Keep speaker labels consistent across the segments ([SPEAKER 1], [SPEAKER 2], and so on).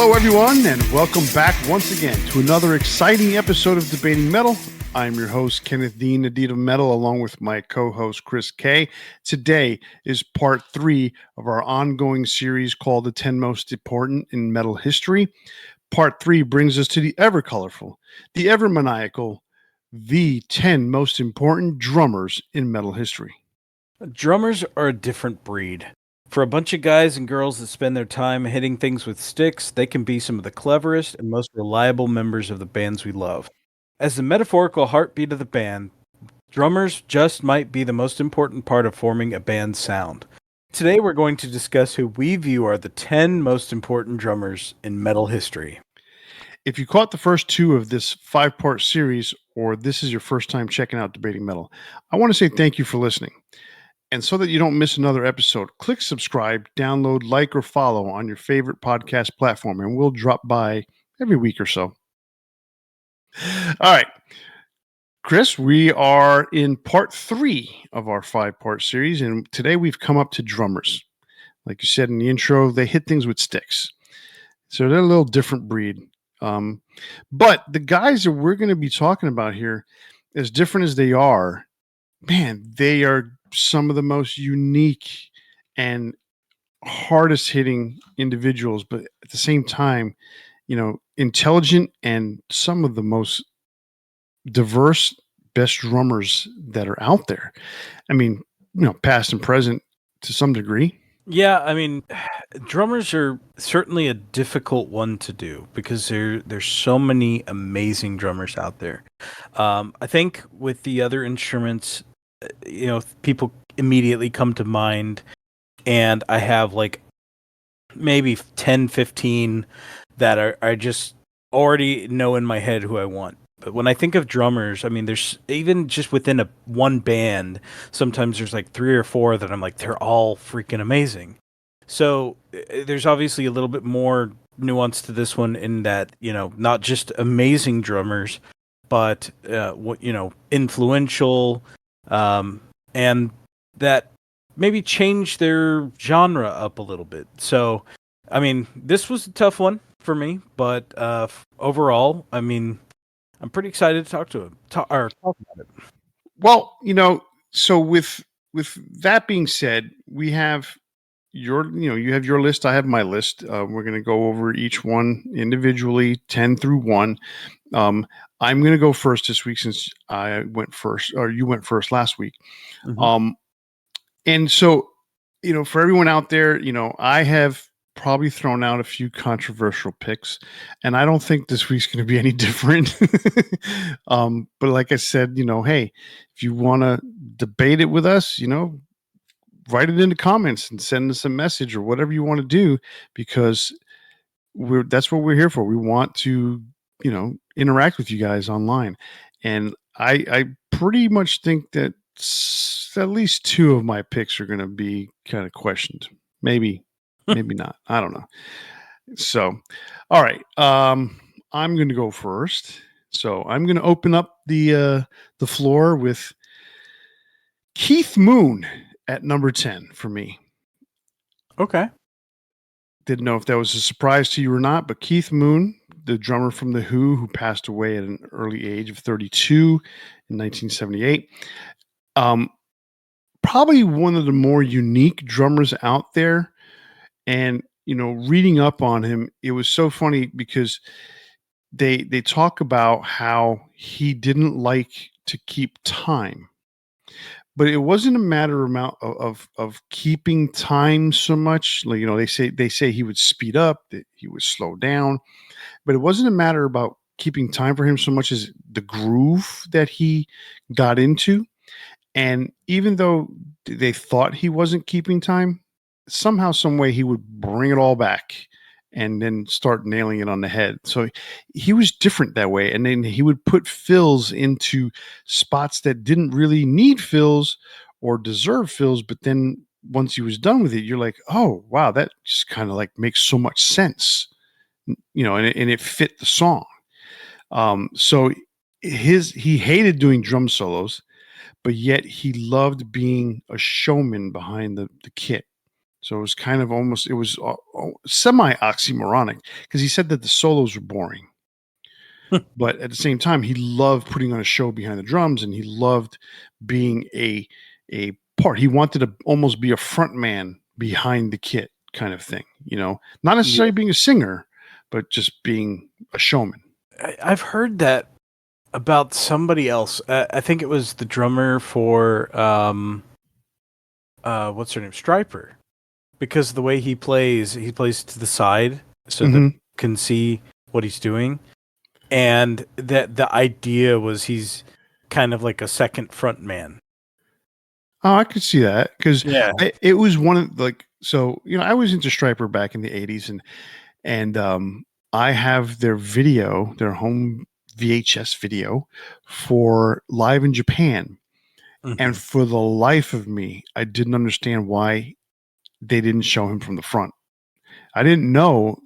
[SPEAKER 1] Hello, everyone, and welcome back once again to another exciting episode of Debating Metal. I'm your host, Kenneth Dean, the Dean of Metal, along with my co-host, Chris K. Today is part 3 of our ongoing series called The 10 Most Important in Metal History. Part 3 brings us to the ever-colorful, the ever-maniacal, the 10 most important drummers in metal history.
[SPEAKER 2] Drummers are a different breed. For a bunch of guys and girls that spend their time hitting things with sticks, they can be some of the cleverest and most reliable members of the bands we love. As the metaphorical heartbeat of the band, drummers just might be the most important part of forming a band's sound. Today we're going to discuss who we view are the 10 most important drummers in metal history.
[SPEAKER 1] If you caught the first 2 of this 5-part series, or this is your first time checking out Debating Metal, I want to say thank you for listening. And so that you don't miss another episode, click subscribe, download, like, or follow on your favorite podcast platform, and we'll drop by every week or so. All right. Chris, we are in part 3 of our 5-part series, and today we've come up to drummers. Like you said in the intro, they hit things with sticks. So they're a little different breed. But the guys that we're going to be talking about here, as different as they are, man, they are some of the most unique and hardest hitting individuals, but at the same time, intelligent and some of the most diverse, best drummers that are out there. I mean, past and present to some degree.
[SPEAKER 2] Yeah, I mean, drummers are certainly a difficult one to do because there's so many amazing drummers out there. I think with the other instruments, people immediately come to mind, and I have like maybe 10, 15 that I just already know in my head who I want. But when I think of drummers, I mean, there's even just within one band, sometimes there's like 3 or 4 that I'm like, they're all freaking amazing. So there's obviously a little bit more nuance to this one in that, not just amazing drummers, but, influential, and that maybe change their genre up a little bit. So, I mean, this was a tough one for me, but overall, I mean, I'm pretty excited to talk about it.
[SPEAKER 1] Well, so with that being said, we have you have your list, I have my list. We're going to go over each one individually, 10 through 1. I'm going to go first this week since I went first, or you went first last week.
[SPEAKER 2] Mm-hmm.
[SPEAKER 1] And so, for everyone out there, I have probably thrown out a few controversial picks, and I don't think this week's going to be any different. But like I said, hey, if you want to debate it with us, write it in the comments and send us a message or whatever you want to do, because that's what we're here for. We want to, interact with you guys online. And I pretty much think that at least 2 of my picks are going to be kind of questioned. Maybe not. I don't know. So, all right. I'm going to go first. So I'm going to open up the floor with Keith Moon at number 10 for me.
[SPEAKER 2] Okay.
[SPEAKER 1] Didn't know if that was a surprise to you or not, but Keith Moon, the drummer from The Who passed away at an early age of 32 in 1978. Probably one of the more unique drummers out there. And, reading up on him, it was so funny because they talk about how he didn't like to keep time. But it wasn't a matter of keeping time so much. Like, they say he would speed up, that he would slow down, but it wasn't a matter about keeping time for him so much as the groove that he got into. And even though they thought he wasn't keeping time, somehow, some way, he would bring it all back and then start nailing it on the head. So he was different that way. And then he would put fills into spots that didn't really need fills or deserve fills. But then once he was done with it, you're like, oh, wow, that just kind of like makes so much sense, and it fit the song. So he hated doing drum solos, but yet he loved being a showman behind the kit. So it was kind of almost, it was semi oxymoronic because he said that the solos were boring, but at the same time, he loved putting on a show behind the drums, and he loved being a part. He wanted to almost be a front man behind the kit, kind of thing. Not
[SPEAKER 2] Yeah.
[SPEAKER 1] necessarily being a singer, but just being a showman.
[SPEAKER 2] I've heard that about somebody else. I think it was the drummer for what's her name, Striper, because the way he plays to the side so that
[SPEAKER 1] Hmm.
[SPEAKER 2] you can see what he's doing, and that the idea was he's kind of like a second front man.
[SPEAKER 1] Oh, I could see that because
[SPEAKER 2] Yeah.
[SPEAKER 1] it was one of like, so I was into Striper back in the '80s, and I have their video, their home VHS video for Live in Japan. And
[SPEAKER 2] Hmm.
[SPEAKER 1] for the life of me, I didn't understand why they didn't show him from the front. I didn't know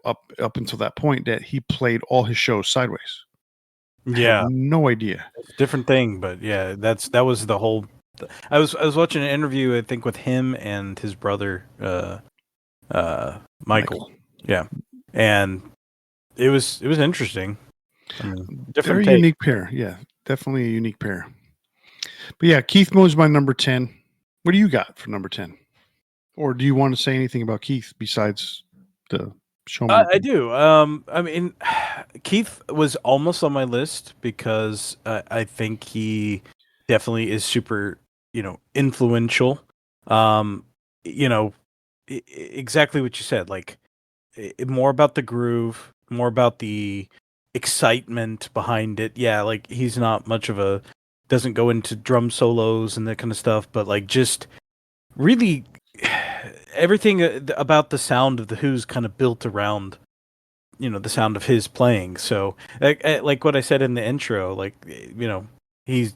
[SPEAKER 1] up until that point that he played all his shows sideways. I had
[SPEAKER 2] Yeah,
[SPEAKER 1] no idea.
[SPEAKER 2] it's a different thing, but yeah, that was the whole. I was watching an interview, I think, with him and his brother, Michael.
[SPEAKER 1] Michael,
[SPEAKER 2] Yeah, and it was interesting. I mean,
[SPEAKER 1] they're
[SPEAKER 2] different
[SPEAKER 1] a
[SPEAKER 2] take.
[SPEAKER 1] unique pair. Yeah, definitely a unique pair. But yeah, Keith Moon's my number 10. What do you got for number 10? Or do you want to say anything about Keith besides the showman
[SPEAKER 2] I
[SPEAKER 1] thing?
[SPEAKER 2] do. I mean, Keith was almost on my list because I think he definitely is super, influential. Um, you know, exactly what you said. Like, more about the groove, more about the excitement behind it. Yeah, like he's not much of a doesn't go into drum solos and that kind of stuff, but like just really everything about the sound of the Who's kind of built around the sound of his playing. So like what I said in the intro, like he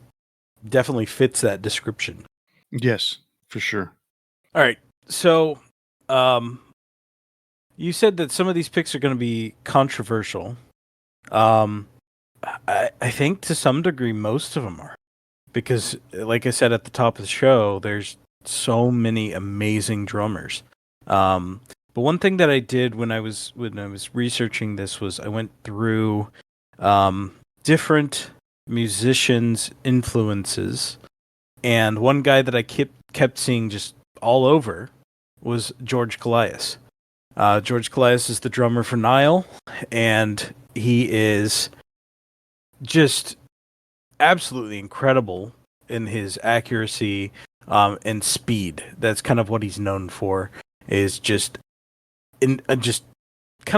[SPEAKER 2] definitely fits that description.
[SPEAKER 1] Yes, for sure.
[SPEAKER 2] All right, so um, you said that some of these picks are going to be controversial. Um, I think to some degree most of them are because, like I said at the top of the show, there's so many amazing drummers. Um, but one thing that I did when I was researching this was I went through different musicians' influences, and one guy that I kept seeing just all over was George Callias. George Callias is the drummer for Nile, and he is just absolutely incredible in his accuracy and speed. That's kind of what he's known for. Is just kind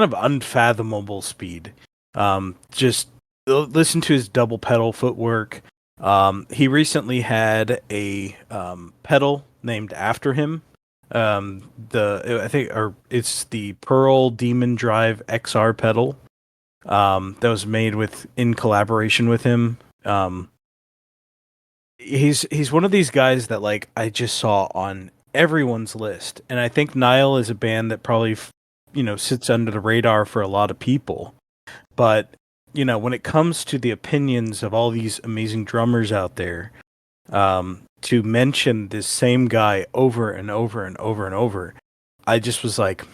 [SPEAKER 2] of unfathomable speed. Just listen to his double pedal footwork. He recently had a pedal named after him. The I think or it's the Pearl Demon Drive XR pedal. That was made in collaboration with him. He's one of these guys that like I just saw on everyone's list, and I think Nile is a band that probably sits under the radar for a lot of people. But when it comes to the opinions of all these amazing drummers out there, to mention this same guy over and over and over and over, I just was like,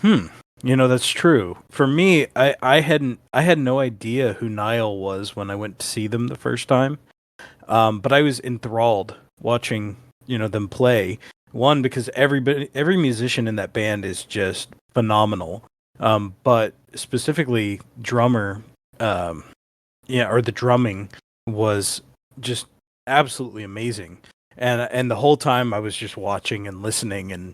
[SPEAKER 2] that's true. For me, I had no idea who Nile was when I went to see them the first time. But I was enthralled watching, them play. One, because every musician in that band is just phenomenal. But specifically drummer, or the drumming was just absolutely amazing. And the whole time I was just watching and listening, and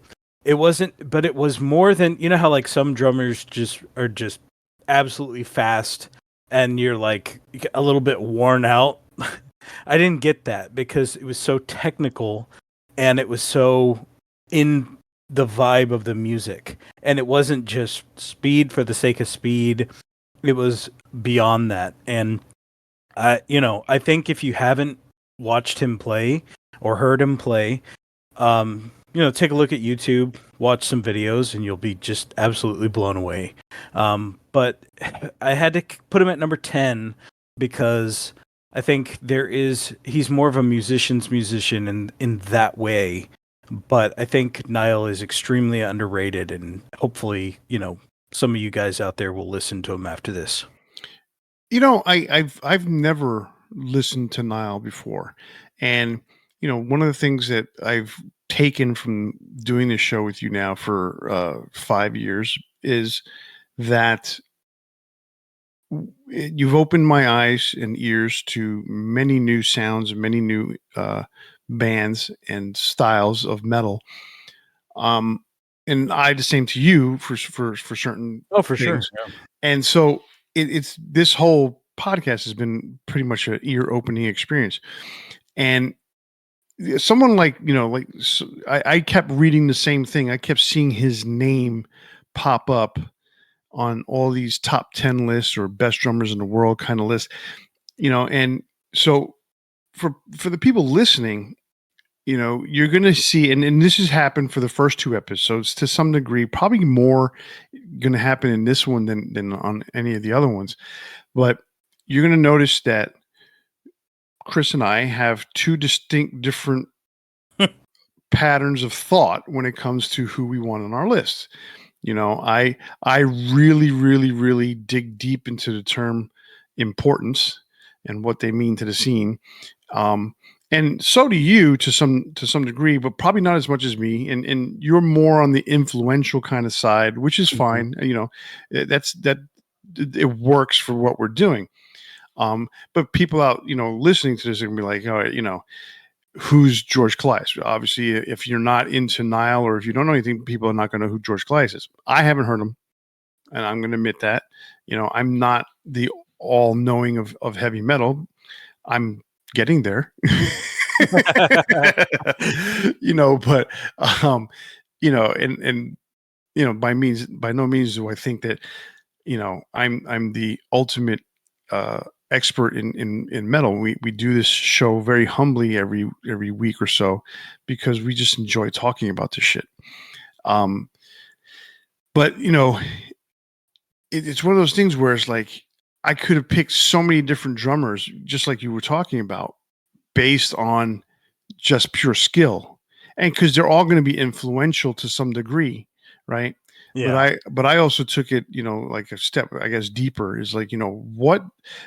[SPEAKER 2] but it was more than, how like some drummers just are just absolutely fast and you're like a little bit worn out. I didn't get that because it was so technical and it was so in the vibe of the music. And it wasn't just speed for the sake of speed. It was beyond that. And I think if you haven't watched him play or heard him play, take a look at YouTube, watch some videos, and you'll be just absolutely blown away. But I had to put him at number 10 because I think he's more of a musician's musician in that way. but I think Niall is extremely underrated, and hopefully, some of you guys out there will listen to him after this.
[SPEAKER 1] I've never listened to Nile before, and one of the things that I've taken from doing this show with you now for 5 years is that you've opened my eyes and ears to many new sounds, many new bands and styles of metal. Um, and I the same to you for certain
[SPEAKER 2] Oh, for sure.
[SPEAKER 1] things. And so it's this whole podcast has been pretty much an ear opening experience. And someone like, I kept reading the same thing. I kept seeing his name pop up on all these top 10 lists or best drummers in the world kind of lists, and so for the people listening, you're going to see, and this has happened for the first two episodes to some degree, probably more going to happen in this one than on any of the other ones. But you're going to notice that Chris and I have two distinct different patterns of thought when it comes to who we want on our list. I really, really, really dig deep into the term importance and what they mean to the scene. And so do you to some degree, but probably not as much as me. And you're more on the influential kind of side, which is
[SPEAKER 2] Mhm.
[SPEAKER 1] fine. That it works for what we're doing. But people out, listening to this are gonna be like, all right, who's George Calais? Obviously, if you're not into Nile or if you don't know anything, people are not going to know who George Calais is. I haven't heard him, and I'm going to admit that. I'm not the all knowing of heavy metal. I'm getting there. But and by no means do I think that I'm the ultimate expert in metal. We do this show very humbly every week or so because we just enjoy talking about this shit. Um, but it's one of those things where it's like I could have picked so many different drummers, just like you were talking about, based on just pure skill, and because they're all going to be influential to some degree, right? But
[SPEAKER 2] Yeah.
[SPEAKER 1] I also took it, like a step, I guess, deeper. Is like, what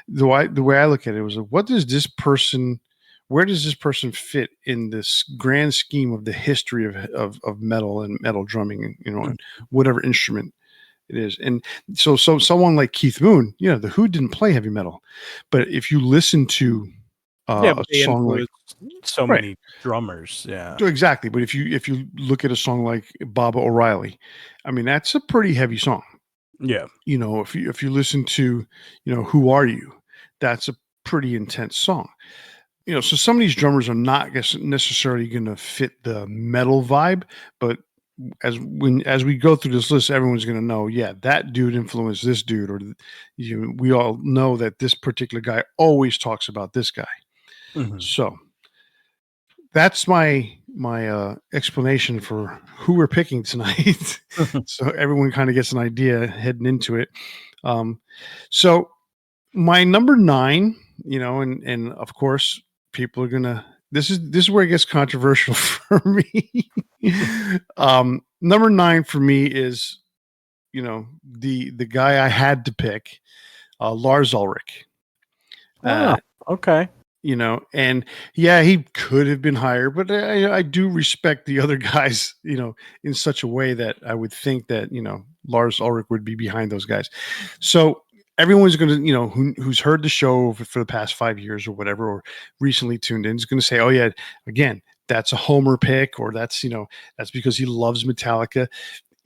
[SPEAKER 1] the way I look at it was like, what does this person, where does this person fit in this grand scheme of the history of metal and metal drumming, and
[SPEAKER 2] Mm.
[SPEAKER 1] and whatever instrument it is. And so someone like Keith Moon, the Who didn't play heavy metal, but if you listen to
[SPEAKER 2] Yeah,
[SPEAKER 1] a
[SPEAKER 2] but they
[SPEAKER 1] song like,
[SPEAKER 2] influenced so
[SPEAKER 1] right.
[SPEAKER 2] many drummers. Yeah.
[SPEAKER 1] Exactly, but if you look at a song like Baba O'Reilly, I mean that's a pretty heavy song.
[SPEAKER 2] Yeah.
[SPEAKER 1] If you listen to, Who Are You, that's a pretty intense song. So some of these drummers are not necessarily going to fit the metal vibe, but as we go through this list, everyone's going to know, yeah, that dude influenced this dude, or we all know that this particular guy always talks about this guy.
[SPEAKER 2] Mhm.
[SPEAKER 1] So that's my explanation for who we're picking tonight. So everyone kind of gets an idea heading into it. Um, so my number 9, and of course people are gonna. This is where it gets controversial for me. Number 9 for me is the guy I had to pick, Lars Ulrich.
[SPEAKER 2] Oh,
[SPEAKER 1] Uh,
[SPEAKER 2] okay.
[SPEAKER 1] And yeah, he could have been higher, but I do respect the other guys, in such a way that I would think that, Lars Ulrich would be behind those guys. So everyone's going to, who's heard the show for the past 5 years or whatever, or recently tuned in, is going to say, oh yeah, again, that's a homer pick, or that's because he loves Metallica.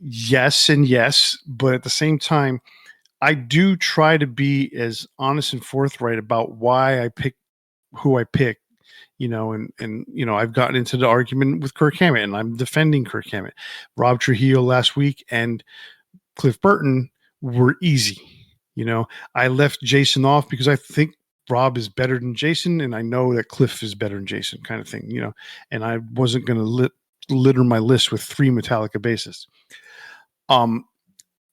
[SPEAKER 1] Yes. And yes. But at the same time, I do try to be as honest and forthright about why I picked who I picked, and I've gotten into the argument with Kirk Hammett, and I'm defending Kirk Hammett. Rob Trujillo last week and Cliff Burton were easy. I left Jason off because I think Rob is better than Jason, and I know that Cliff is better than Jason, kind of thing. And I wasn't going to litter my list with 3 Metallica bassists.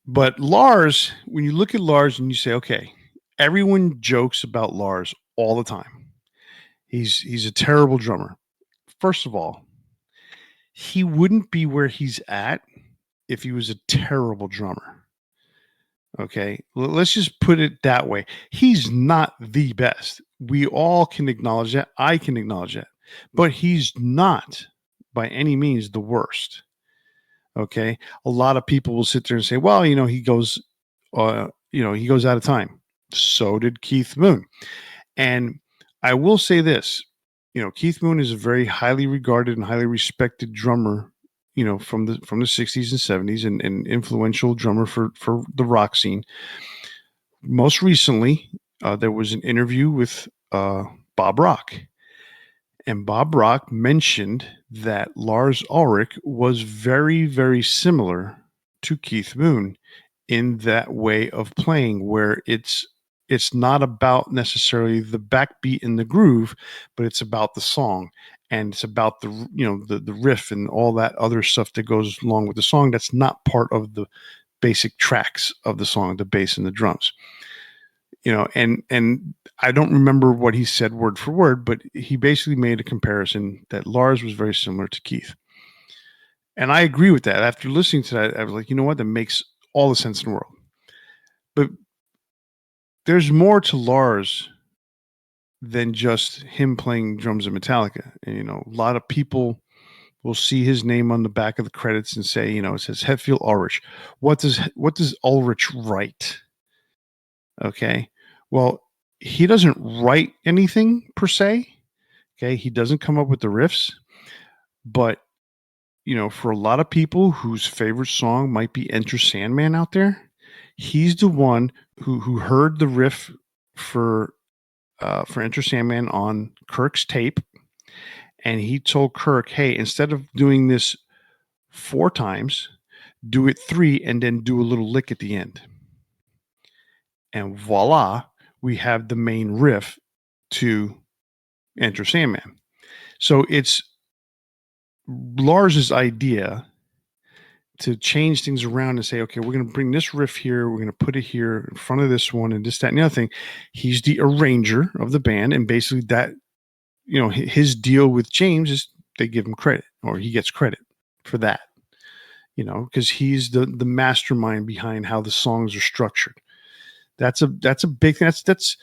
[SPEAKER 1] But Lars, when you look at Lars and you say, okay, everyone jokes about Lars all the time. He's a terrible drummer. First of all, he wouldn't be where he's at if he was a terrible drummer. Okay. Let's just put it that way. He's not the best. We all can acknowledge that. I can acknowledge that. But he's not by any means the worst. Okay. A lot of people will sit there and say, well, he goes out of time. So did Keith Moon. And I will say this, Keith Moon is a very highly regarded and highly respected drummer, from the 60s and 70s, and influential drummer for the rock scene. Most recently, there was an interview with Bob Rock, and Bob Rock mentioned that Lars Ulrich was very, very similar to Keith Moon in that way of playing, where it's not about necessarily the backbeat and the groove, but it's about the song, and it's about the riff and all that other stuff that goes along with the song. That's not part of the basic tracks of the song, the bass and the drums. And I don't remember what he said word for word, but he basically made a comparison that Lars was very similar to Keith. And I agree with that. After listening to that, I was like, you know what? That makes all the sense in the world. But there's more to Lars than just him playing drums in Metallica. And, a lot of people will see his name on the back of the credits and say, it says Hetfield Ulrich. What does Ulrich write? Okay. Well, he doesn't write anything per se. Okay. He doesn't come up with the riffs, but for a lot of people whose favorite song might be Enter Sandman out there, he's the one who heard the riff for Enter Sandman on Kirk's tape, and he told Kirk, "Hey, instead of doing this 4 times, do it 3 and then do a little lick at the end." And voila, we have the main riff to Enter Sandman. So it's Lars's idea to change things around and say, okay, we're going to bring this riff here, we're going to put it here in front of this one, and this, that, and the other thing. He's the arranger of the band, and basically that, his deal with James is they give him credit, or he gets credit for that, because he's the mastermind behind how the songs are structured. That's a big thing. That's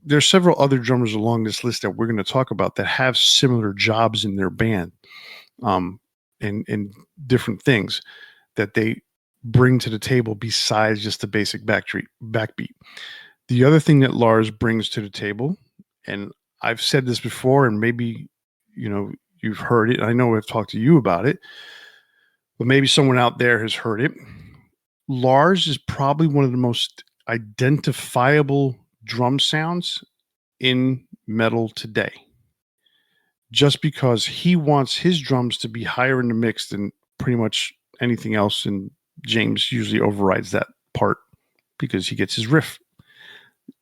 [SPEAKER 1] there's several other drummers along this list that we're going to talk about that have similar jobs in their band, and different things that they bring to the table besides just the basic backbeat. The other thing that Lars brings to the table, and I've said this before, and maybe you've heard it. I know I've talked to you about it, but maybe someone out there has heard it. Lars is probably one of the most identifiable drum sounds in metal today, just because he wants his drums to be higher in the mix than pretty much anything else, and James usually overrides that part because he gets his riff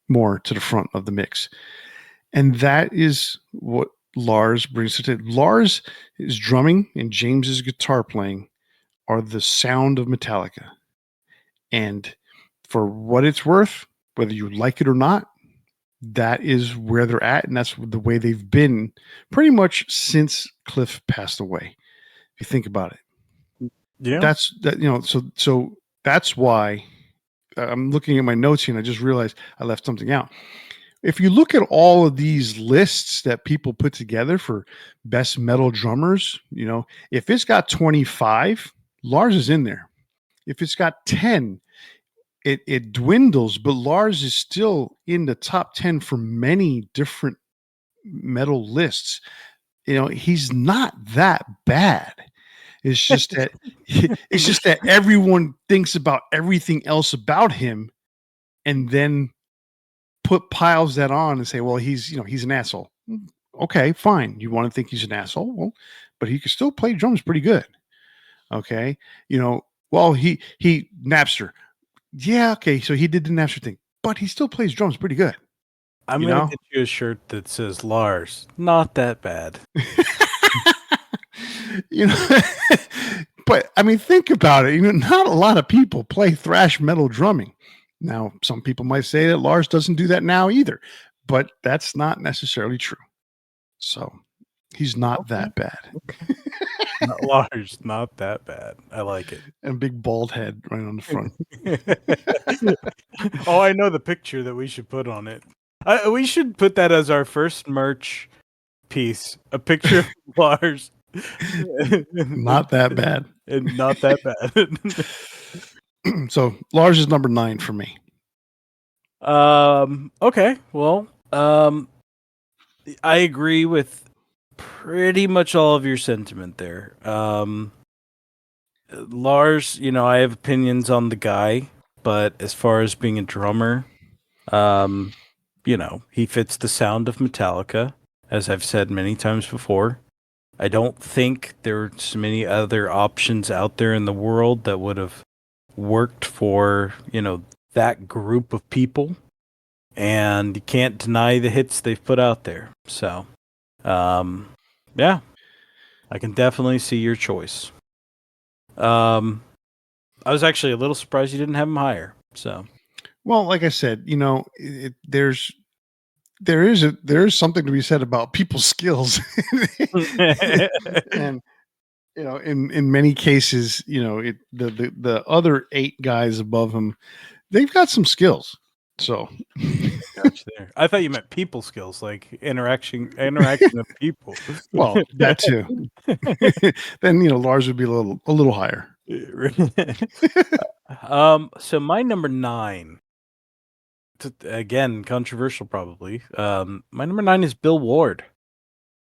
[SPEAKER 1] more to the front of the mix. And that is what Lars brings to it. Lars' drumming and James's guitar playing are the sound of Metallica. And for what it's worth, whether you like it or not, that is where they're at, and that's the way they've been pretty much since Cliff passed away. If you think about it, that's that. So that's why I'm looking at my notes here, and I just realized I left something out. If you look at all of these lists that people put together for best metal drummers, if it's got 25, Lars is in there. If it's got 10, it dwindles, but Lars is still in the top 10 for many different metal lists. He's not that bad. It's just that everyone thinks about everything else about him, and then piles that on and say, well, he's an asshole. Okay, fine. You want to think he's an asshole? Well, but he can still play drums pretty good. Okay. Well, he Napster. Yeah, okay. So he did the Napster thing, but he still plays drums pretty good.
[SPEAKER 2] I'm going to get you a shirt that says Lars, not that bad.
[SPEAKER 1] But I mean, think about it. Not a lot of people play thrash metal drumming. Now, some people might say that Lars doesn't do that now either, but that's not necessarily true. So he's not that bad.
[SPEAKER 2] Okay. Not large, not that bad. I like it.
[SPEAKER 1] And a big bald head right on the front.
[SPEAKER 2] Oh, I know the picture that we should put on it. We should put that as our first merch piece. A picture of Lars.
[SPEAKER 1] Not that bad.
[SPEAKER 2] And not that bad.
[SPEAKER 1] So Lars is number 9 for me.
[SPEAKER 2] Okay. Well, I agree with pretty much all of your sentiment there. Lars, I have opinions on the guy, but as far as being a drummer, um, he fits the sound of Metallica, as I've said many times before. I don't think there's many other options out there in the world that would have worked for, that group of people. And you can't deny the hits they've put out there. So, yeah, I can definitely see your choice. I was actually a little surprised you didn't have him higher. So,
[SPEAKER 1] Well, like I said, there is something to be said about people's skills. And in many cases, the other 8 guys above him, they've got some skills. So
[SPEAKER 2] gotcha there. I thought you meant people skills, like interacting with people.
[SPEAKER 1] well, that too. Then Lars would be a little higher.
[SPEAKER 2] So my number 9, again, controversial probably. My number 9 is Bill Ward.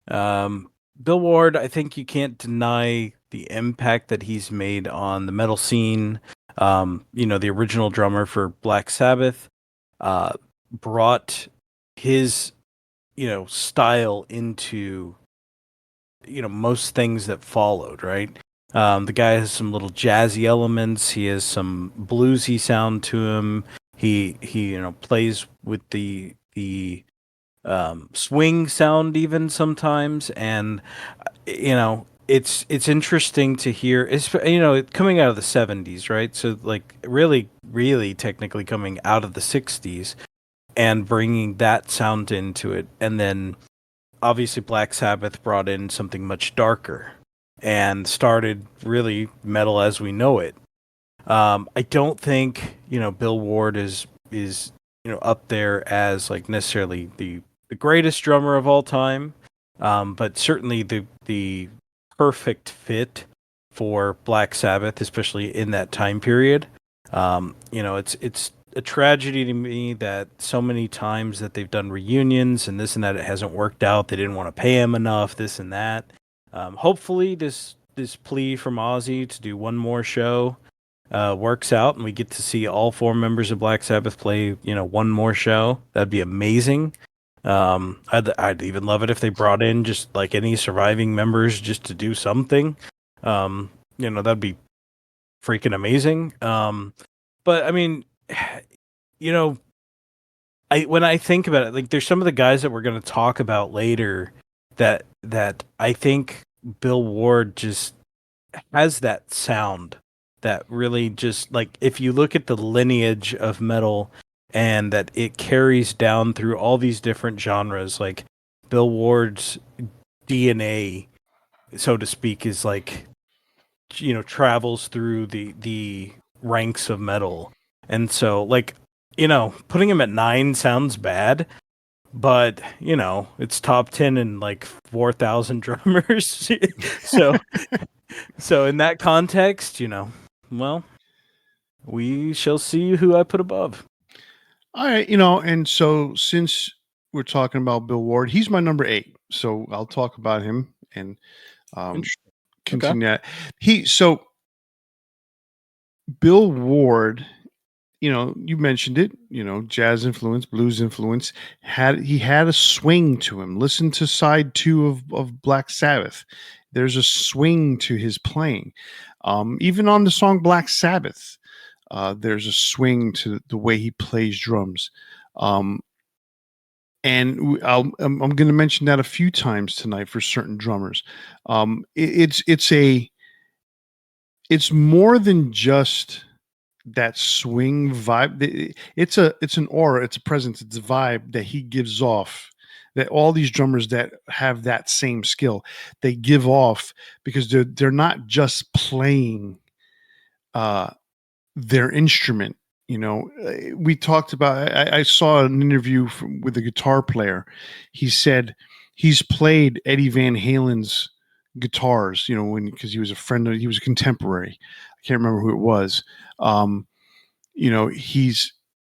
[SPEAKER 2] Bill Ward, I think you can't deny the impact that he's made on the metal scene. The original drummer for Black Sabbath, brought his, style into, most things that followed, right? The guy has some little jazzy elements. He has some bluesy sound to him. He plays with the swing sound even sometimes, and it's interesting to hear. It's coming out of the 70s, right? So like really technically coming out of the 60s and bringing that sound into it, and then obviously Black Sabbath brought in something much darker and started really metal as we know it. I don't think Bill Ward is up there as like necessarily the greatest drummer of all time, but certainly the perfect fit for Black Sabbath, especially in that time period. It's a tragedy to me that so many times that they've done reunions and this and that, it hasn't worked out. They didn't want to pay him enough, this and that. Hopefully, this plea from Ozzy to do one more show works out, and we get to see all 4 members of Black Sabbath play, one more show. That'd be amazing. I'd even love it if they brought in just like any surviving members just to do something. That'd be freaking amazing. But I mean, when I think about it, like there's some of the guys that we're going to talk about later that I think Bill Ward just has that sound that really just like if you look at the lineage of metal and that it carries down through all these different genres, like Bill Ward's DNA, so to speak, is like travels through the ranks of metal. And so like putting him at 9 sounds bad, but it's top 10 in like 4,000 drummers. So in that context, well, we shall see who I put above.
[SPEAKER 1] All right, and so since we're talking about Bill Ward, he's my number 8. So I'll talk about him and
[SPEAKER 2] Interesting. Okay.
[SPEAKER 1] continue that. So Bill Ward, you mentioned it, jazz influence, blues influence, he had a swing to him. Listen to side 2 of Black Sabbath. There's a swing to his playing. Even on the song Black Sabbath, there's a swing to the way he plays drums. And I'm going to mention that a few times tonight for certain drummers. It's more than just that swing vibe. It's an aura, it's a presence, it's a vibe that he gives off that all these drummers that have that same skill, they give off because they're not just playing uh, their instrument. We talked about. I saw an interview with a guitar player. He said he's played Eddie Van Halen's guitars. Because he was a friend of, he was a contemporary. I can't remember who it was. Um, he's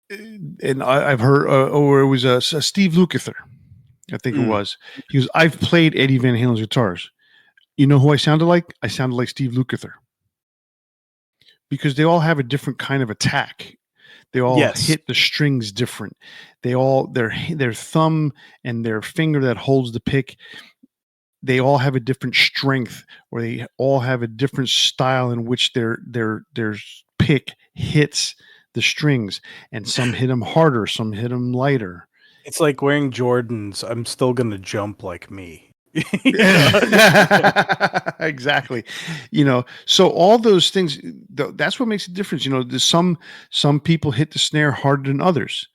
[SPEAKER 1] and I've heard, or it was a Steve Lukather, I think it
[SPEAKER 2] Mm.
[SPEAKER 1] was. He goes, I've played Eddie Van Halen's guitars. You know who I sounded like? I sounded like Steve Lukather because they all have a different kind of attack. They all
[SPEAKER 2] Yes.
[SPEAKER 1] hit the strings different. They all their thumb and their finger that holds the pick. They all have a different strength, or they all have a different style in which their pick hits the strings. And some hit them harder, some hit them lighter.
[SPEAKER 2] It's like wearing Jordans. I'm still gonna jump like me. You know?
[SPEAKER 1] Exactly. So all those things, that's what makes a difference. There's some people hit the snare harder than others.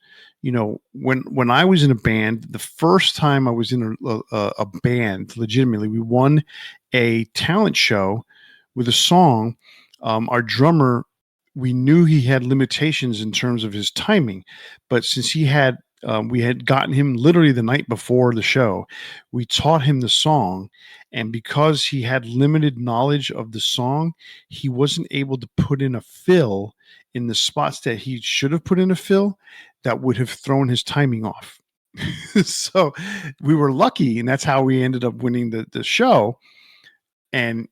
[SPEAKER 1] When I was in a band, the first time I was in a band legitimately, we won a talent show with a song. Our drummer, we knew he had limitations in terms of his timing, but since we had gotten him literally the night before the show. We taught him the song, and because he had limited knowledge of the song, he wasn't able to put in a fill in the spots that he should have put in a fill that would have thrown his timing off. So we were lucky, and that's how we ended up winning the show. And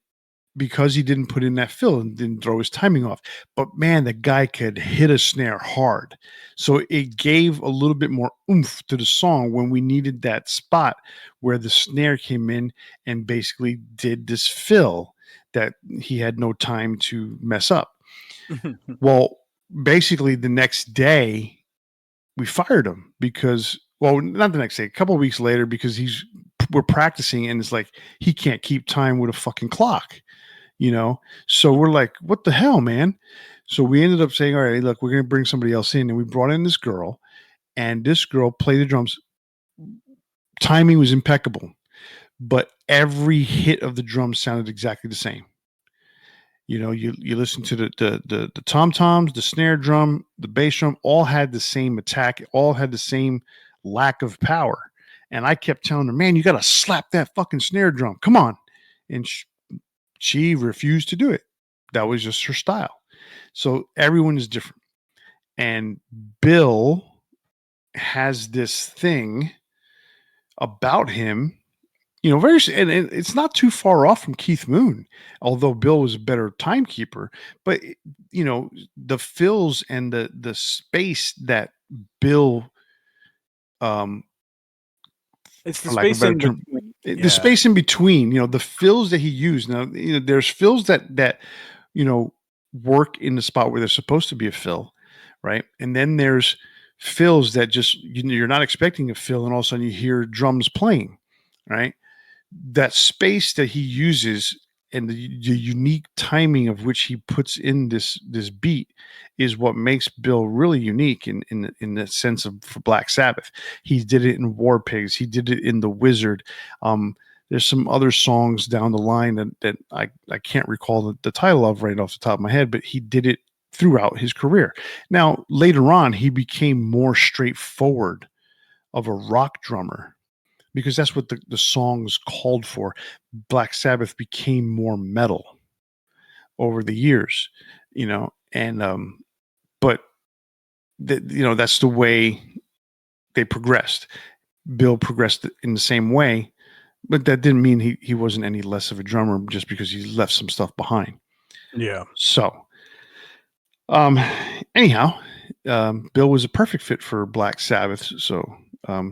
[SPEAKER 1] because he didn't put in that fill and didn't throw his timing off. But man, the guy could hit a snare hard. So it gave a little bit more oomph to the song when we needed that spot where the snare came in and basically did this fill that he had no time to mess up. Well, basically the next day we fired him because, well, not the next day, a couple of weeks later, because we're practicing and it's like he can't keep time with a fucking clock. So we're like, what the hell, man? So we ended up saying, all right, look, we're going to bring somebody else in. And we brought in this girl, and this girl played the drums. Timing was impeccable, but every hit of the drums sounded exactly the same. You listen to the tom toms, the snare drum, the bass drum, all had the same attack, all had the same lack of power. And I kept telling her, man, you got to slap that fucking snare drum. Come on. And she refused to do it. That was just her style. So everyone is different. And Bill has this thing about him, very, and it's not too far off from Keith Moon, although Bill was a better timekeeper. But the fills and the space that Bill, um,
[SPEAKER 2] It's the
[SPEAKER 1] for lack of a
[SPEAKER 2] space
[SPEAKER 1] better
[SPEAKER 2] in
[SPEAKER 1] term,
[SPEAKER 2] between.
[SPEAKER 1] the
[SPEAKER 2] Yeah.
[SPEAKER 1] space in between, the fills that he used. Now, there's fills that you know work in the spot where there's supposed to be a fill, right? And then there's fills that just you're not expecting a fill, and all of a sudden you hear drums playing, right? That space that he uses and the unique timing of which he puts in this beat is what makes Bill really unique in the sense of for Black Sabbath. He did it in War Pigs. He did it in The Wizard. There's some other songs down the line that I can't recall the title of right off the top of my head, but he did it throughout his career. Now, later on, he became more straightforward of a rock drummer because that's what the songs called for. Black Sabbath became more metal over the years, and but that's the way they progressed. Bill progressed in the same way, but that didn't mean he wasn't any less of a drummer just because he left some stuff behind.
[SPEAKER 2] Yeah.
[SPEAKER 1] So, um, anyhow, Bill was a perfect fit for Black Sabbath. So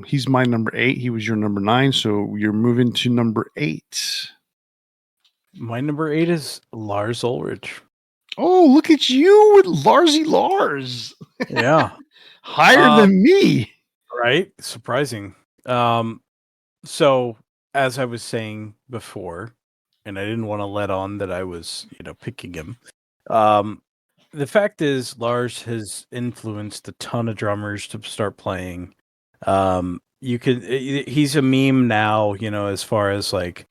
[SPEAKER 1] he's my number 8. He was your number 9. So you're moving to number 8.
[SPEAKER 2] My number 8 is Lars Ulrich.
[SPEAKER 1] Oh, look at you with Larsy Lars.
[SPEAKER 2] Yeah.
[SPEAKER 1] Higher
[SPEAKER 2] Um,
[SPEAKER 1] than me.
[SPEAKER 2] right? Surprising. So as I was saying before, and I didn't want to let on that I was, picking him. The fact is Lars has influenced a ton of drummers to start playing. you could he's a meme now, as far as like,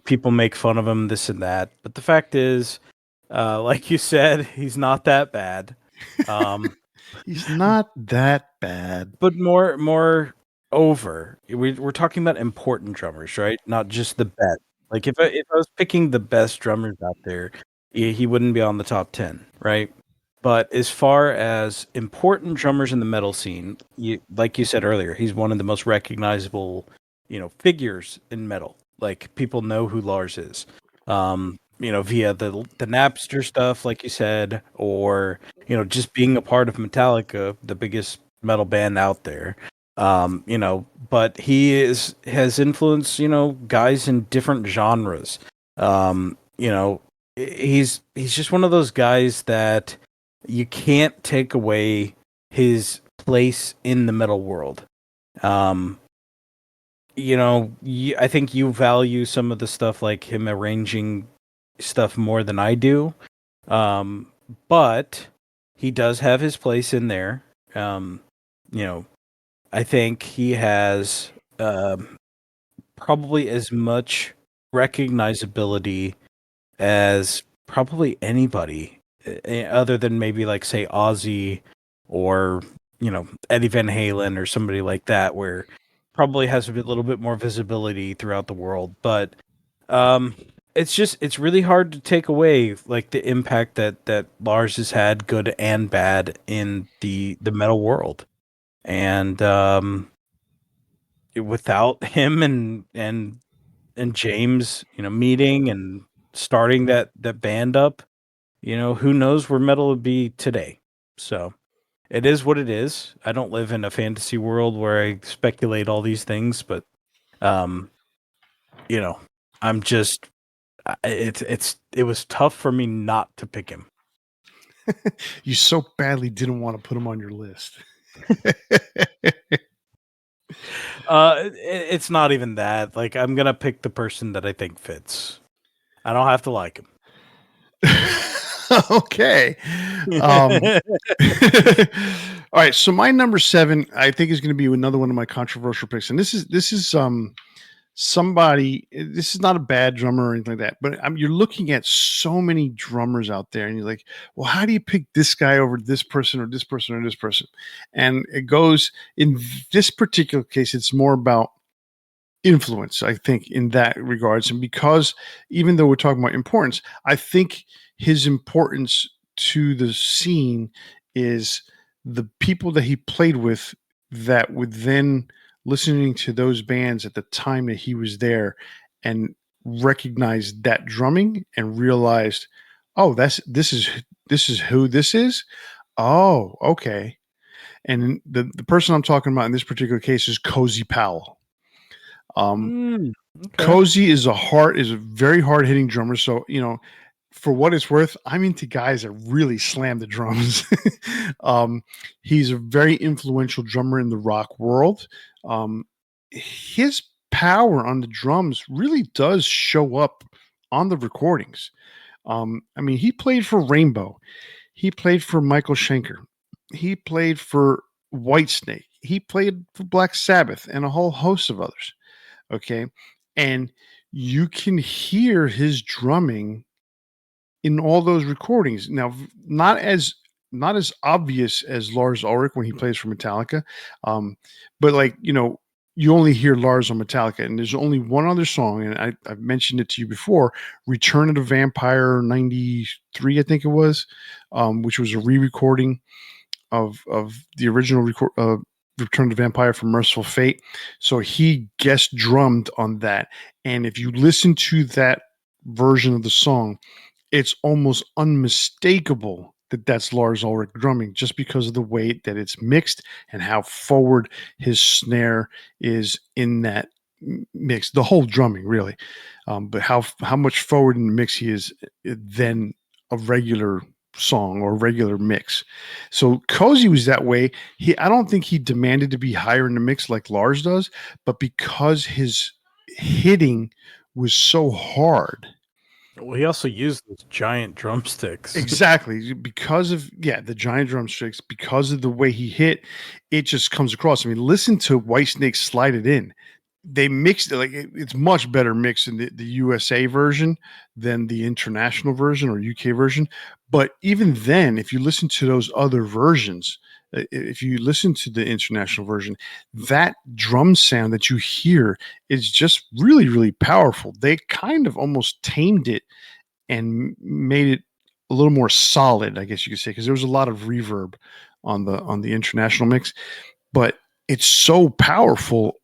[SPEAKER 2] people make fun of him, this and that. But the fact is, like you said, he's not that bad. Um,
[SPEAKER 1] He's not that bad.
[SPEAKER 2] but more over. We're talking about important drummers, right? Not just the best. Like if I was picking the best drummers out there, he wouldn't be on the top 10, right? But as far as important drummers in the metal scene, like you said earlier, he's one of the most recognizable, figures in metal. Like people know who Lars is. Via the Napster stuff, like you said, or just being a part of Metallica, the biggest metal band out there. But has influenced, guys in different genres. He's just one of those guys that you can't take away his place in the metal world. Um, I think you value some of the stuff like him arranging stuff more than I do. Um, but he does have his place in there. Um, you know, I think he has probably as much recognizability as probably anybody, other than maybe like say Ozzy or Eddie Van Halen or somebody like that, where probably has a little bit more visibility throughout the world. But um, it's really hard to take away like the impact that Lars has had, good and bad, in the metal world. And without him and James, meeting and starting that band up, who knows where metal would be today. So it is what it is. I don't live in a fantasy world where I speculate all these things, but um, you know, I'm just it was tough for me not to pick him.
[SPEAKER 1] You so badly didn't want to put him on your list.
[SPEAKER 2] It's not even that. Like I'm gonna pick the person that I think fits. I don't have to like him.
[SPEAKER 1] Okay. All right. So my number 7, I think, is going to be another one of my controversial picks, and this is somebody. This is not a bad drummer or anything like that, but you're looking at so many drummers out there, and you're like, well, how do you pick this guy over this person or this person or this person? And it goes in this particular case, it's more about influence, I think, in that regards. And because even though we're talking about importance, I think his importance to the scene is the people that he played with that would then listening to those bands at the time that he was there and recognized that drumming and realized, oh, this is who this is. Oh, okay. And the person I'm talking about in this particular case is Cozy Powell. Um,
[SPEAKER 2] Mm, okay.
[SPEAKER 1] Cozy is a very hard hitting drummer. So, for what it's worth, I'm into guys that really slam the drums. um, he's a very influential drummer in the rock world. His power on the drums really does show up on the recordings. I mean, he played for Rainbow. He played for Michael Schenker. He played for Whitesnake. He played for Black Sabbath and a whole host of others. Okay. And you can hear his drumming in all those recordings. Now, not as obvious as Lars Ulrich when he plays for Metallica, but like you only hear Lars on Metallica, and there's only one other song, and I've mentioned it to you before: "Return of the Vampire" '93, I think it was, which was a re-recording of the original Return to Vampire from Merciful Fate. So he guest drummed on that. And if you listen to that version of the song, it's almost unmistakable that that's Lars Ulrich drumming just because of the way that it's mixed and how forward his snare is in that mix. The whole drumming, really, but how much forward in the mix he is than a regular song or regular mix. So Cozy was that way. I don't think he demanded to be higher in the mix like Lars does, but because his hitting was so hard,
[SPEAKER 2] Well, he also used those giant drumsticks.
[SPEAKER 1] Exactly, because of the giant drumsticks, because of the way he hit, it just comes across. I mean, listen to Whitesnake slide it in. They mixed it like it's much better mixed in the USA version than the international version or UK version. But even then, if you listen to those other versions, if you listen to the international version, that drum sound that you hear is just really, really powerful. They kind of almost tamed it and made it a little more solid, I guess you could say, because there was a lot of reverb on the international mix, but it's so powerful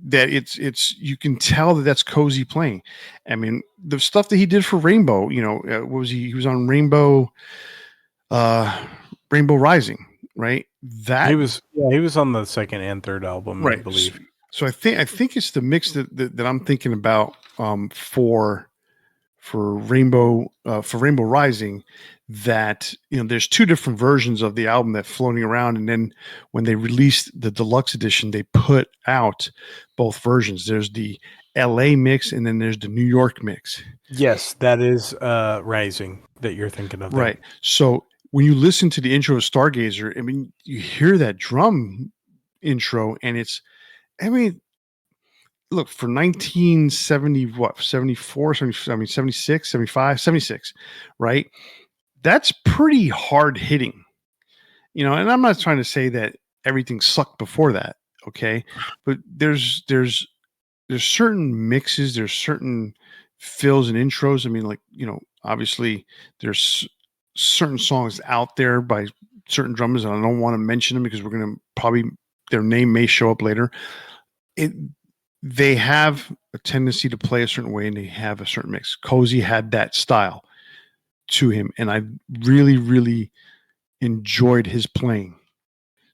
[SPEAKER 1] that it's you can tell that that's Cozy playing. I mean, the stuff that he did for Rainbow, what was he? He was on uh, Rainbow Rising, right?
[SPEAKER 2] He
[SPEAKER 1] That
[SPEAKER 2] was yeah, he was on the second and third album, I
[SPEAKER 1] right.
[SPEAKER 2] believe.
[SPEAKER 1] So I think it's the mix that I'm thinking about for Rainbow Rising that there's two different versions of the album that floating around, and then when they released the deluxe edition they put out both versions. There's the LA mix and then there's the New York mix.
[SPEAKER 2] Yes, that is Rising that you're thinking of there.
[SPEAKER 1] Right. So when you listen to the intro of Stargazer, I mean, you hear that drum intro and it's, I mean, look, for 1970, what, 74, 70, I mean, 76, 75, 76, right? That's pretty hard hitting, and I'm not trying to say that everything sucked before that, okay? But there's certain mixes, there's certain fills and intros. I mean, like, obviously there's certain songs out there by certain drummers, and I don't want to mention them because we're going to probably, their name may show up later. It They have a tendency to play a certain way and they have a certain mix. Cozy had that style to him, and I really, really enjoyed his playing.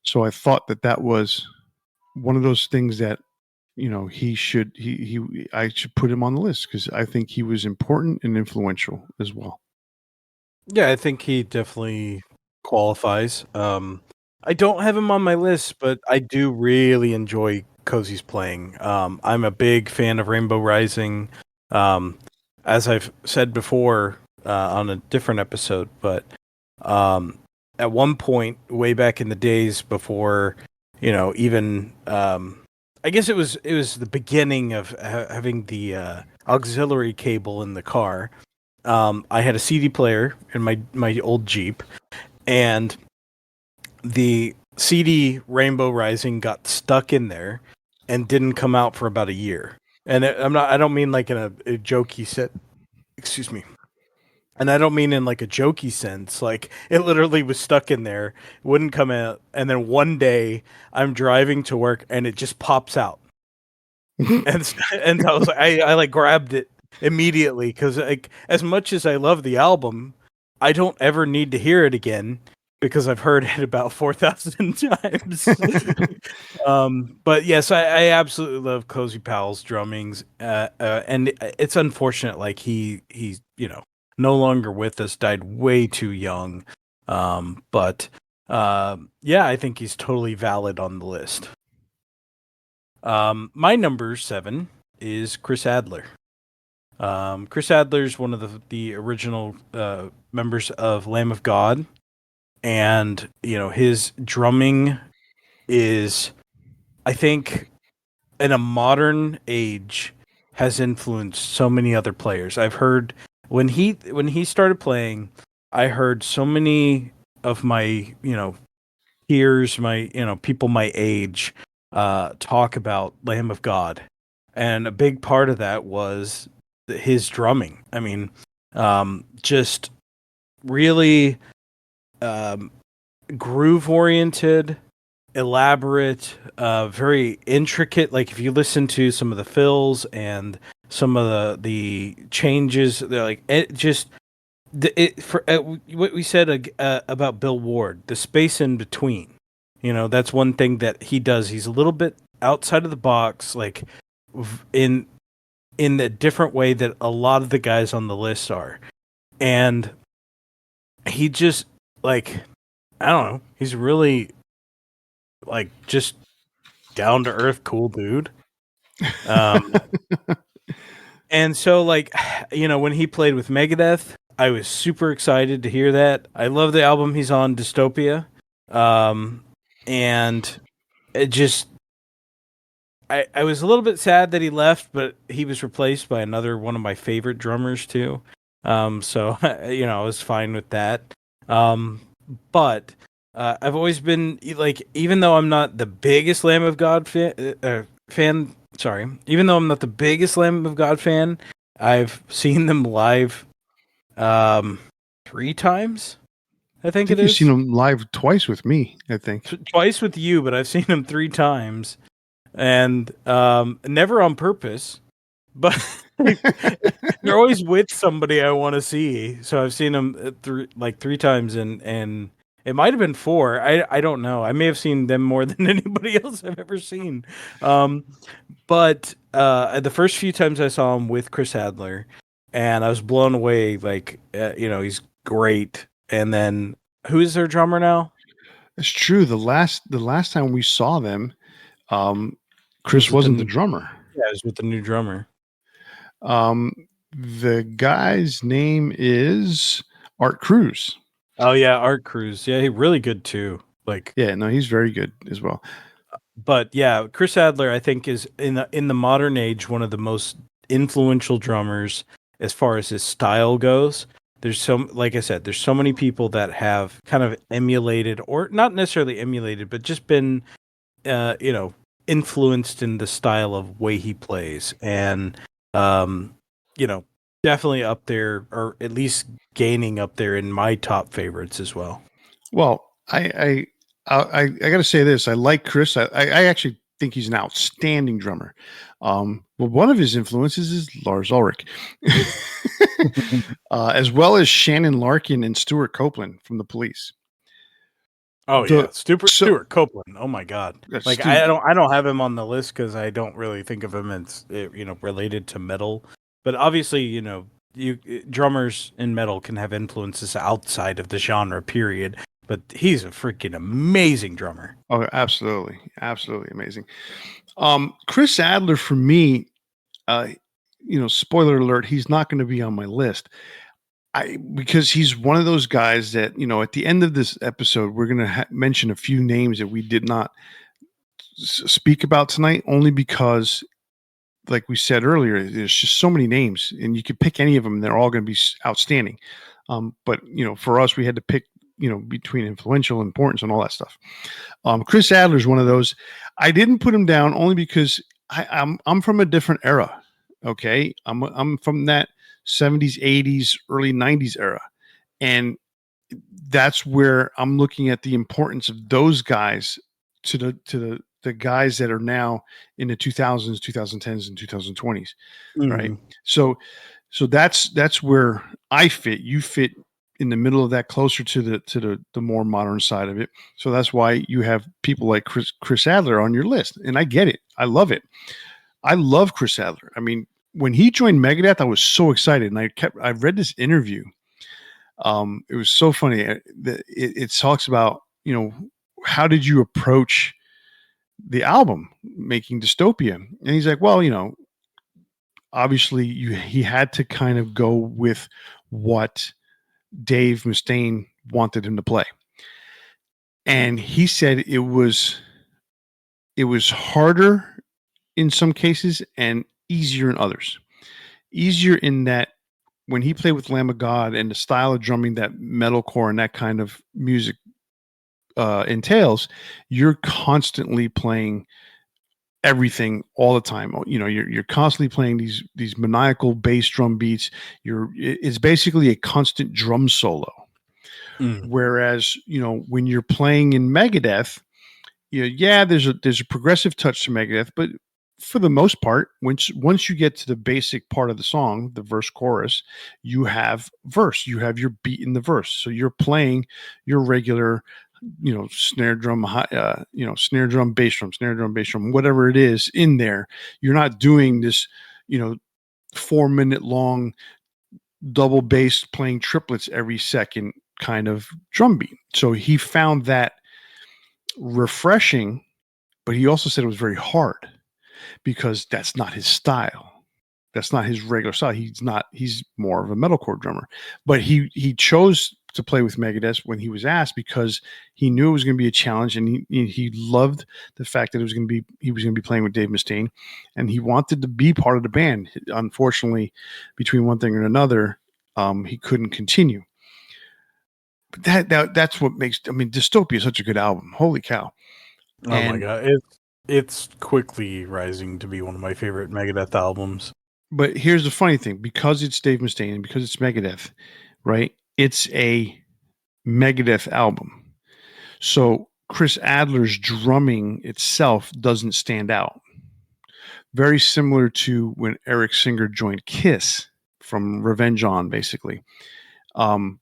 [SPEAKER 1] So I thought that that was one of those things that I should put him on the list because I think he was important and influential as well.
[SPEAKER 2] Yeah, I think he definitely qualifies. I don't have him on my list, but I do really enjoy Cozy's playing. I'm a big fan of Rainbow Rising. Um, as I've said before on a different episode, but um, at one point, way back in the days before, even I guess it was the beginning of having the auxiliary cable in the car. I had a CD player in my old Jeep, and the CD Rainbow Rising got stuck in there and didn't come out for about a year. And I don't mean like in a jokey set. Excuse me. And I don't mean in like a jokey sense. Like it literally was stuck in there, wouldn't come out, and then one day I'm driving to work and it just pops out. And I was like, I like grabbed it immediately because like as much as I love the album, I don't ever need to hear it again because I've heard it about 4,000 times. But yes, I absolutely love Cozy Powell's drummings, and it's unfortunate like he's no longer with us, died way too young. But yeah, I think he's totally valid on the list. My number 7 is Chris Adler. Chris Adler's one of the original members of Lamb of God, and his drumming is, I think, in a modern age, has influenced so many other players. I've heard when he started playing, I heard so many of my peers, my people my age, talk about Lamb of God, and a big part of that was his drumming. I mean, just really um, groove oriented, elaborate, very intricate. Like if you listen to some of the fills and some of the changes, they're like it just for what we said about Bill Ward, the space in between. That's one thing that he does. He's a little bit outside of the box, like in a different way that a lot of the guys on the list are, and he just like I don't know. He's really like just down to earth, cool dude. Um, And so, like, when he played with Megadeth, I was super excited to hear that. I love the album he's on, Dystopia. Um, and it just, I was a little bit sad that he left, but he was replaced by another one of my favorite drummers, too. So, I was fine with that. Um, but I've always been, like, even though I'm not the biggest Lamb of God fan, sorry, even though I'm not the biggest Lamb of God fan, I've seen them live um, 3 times, I
[SPEAKER 1] I
[SPEAKER 2] think it
[SPEAKER 1] think you've seen
[SPEAKER 2] is.
[SPEAKER 1] him live twice with me, I think.
[SPEAKER 2] Twice with you, but I've seen them 3 times, and never on purpose. But they're always with somebody I want to see. So I've seen them like 3 times, and it might have been four. I don't know. I may have seen them more than anybody else I've ever seen. Um, but the first few times I saw him with Chris Adler, and I was blown away. Like, he's great. And then who's their drummer now?
[SPEAKER 1] It's true. The last time we saw them, um,
[SPEAKER 2] It was
[SPEAKER 1] Chris
[SPEAKER 2] with
[SPEAKER 1] wasn't the drummer.
[SPEAKER 2] it was with the new drummer.
[SPEAKER 1] Um, the guy's name is Art Cruz.
[SPEAKER 2] Oh yeah, Art Cruz. Yeah, he really good too. Like,
[SPEAKER 1] Yeah, no, he's very good as well.
[SPEAKER 2] but yeah, Chris Adler I think is in the modern age one of the most influential drummers as far as his style goes. There's like I said, there's so many people that have kind of emulated, or not necessarily emulated, but just been uh, you know, influenced in the style of way he plays, and um, you know, definitely up there, or at least gaining up there in my top favorites as well.
[SPEAKER 1] Well, I got to say this. I like Chris. I actually think he's an outstanding drummer. Well, one of his influences is Lars Ulrich, as well as Shannon Larkin and Stuart Copeland from the Police.
[SPEAKER 2] Oh
[SPEAKER 1] The
[SPEAKER 2] yeah, Stuart Copeland. Oh my God! Like
[SPEAKER 1] Stu,
[SPEAKER 2] I don't have him on the list because I don't really think of him as related to metal. But obviously, drummers in metal can have influences outside of the genre. Period. But he's a freaking amazing drummer.
[SPEAKER 1] oh, absolutely, absolutely amazing. Chris Adler for me, uh, spoiler alert, he's not going to be on my list. Because he's one of those guys that at the end of this episode we're going to mention a few names that we did not speak about tonight, only because, like we said earlier, there's just so many names, and you could pick any of them. And they're all going to be outstanding. But for us, we had to pick between influential, importance, and all that stuff. Chris Adler is one of those. I didn't put him down only because I'm from a different era. Okay, I'm from that 70s, 80s, early 90s era, and that's where I'm looking at the importance of those guys to the guys that are now in the 2000s, 2010s, and 2020s, right?
[SPEAKER 2] Hmm.
[SPEAKER 1] So that's where I fit. You fit in the middle of that, closer to the more modern side of it. So that's why you have people like Chris Adler on your list, and I get it. I love it. I love Chris Adler. I mean, when he joined Megadeth, I was so excited, and I read this interview. It was so funny. It talks about how did you approach the album making Dystopia, and he's like, well, obviously he had to kind of go with what Dave Mustaine wanted him to play. And he said it was harder in some cases and easier in others. Easier in that when he played with Lamb of God and the style of drumming that metalcore and that kind of music entails, you're constantly playing everything all the time. You're constantly playing these maniacal bass drum beats. It's basically a constant drum solo.
[SPEAKER 2] Mm.
[SPEAKER 1] Whereas when you're playing in Megadeth, yeah, there's a progressive touch to Megadeth, but for the most part, once you get to the basic part of the song, the verse chorus, you have verse, you have your beat in the verse, so you're playing your regular, snare drum, snare drum, bass drum, whatever it is in there. You're not doing this, 4 minute long double bass playing triplets every second kind of drum beat. So he found that refreshing, but he also said it was very hard because that's not his style. That's not his regular style. He's more of a metalcore drummer. But he chose to play with Megadeth when he was asked, because he knew it was going to be a challenge, and he loved the fact that he was going to be playing with Dave Mustaine, and he wanted to be part of the band. Unfortunately, between one thing and another, he couldn't continue. But that's what makes, I mean, Dystopia is such a good album. Holy cow.
[SPEAKER 2] Oh my
[SPEAKER 1] And
[SPEAKER 2] god, it's quickly rising to be one of my favorite Megadeth albums.
[SPEAKER 1] but here's the funny thing, because it's Dave Mustaine and because it's Megadeth, right? It's a Megadeth album. So Chris Adler's drumming itself doesn't stand out. Very similar to when Eric Singer joined Kiss from Revenge On, basically. Um,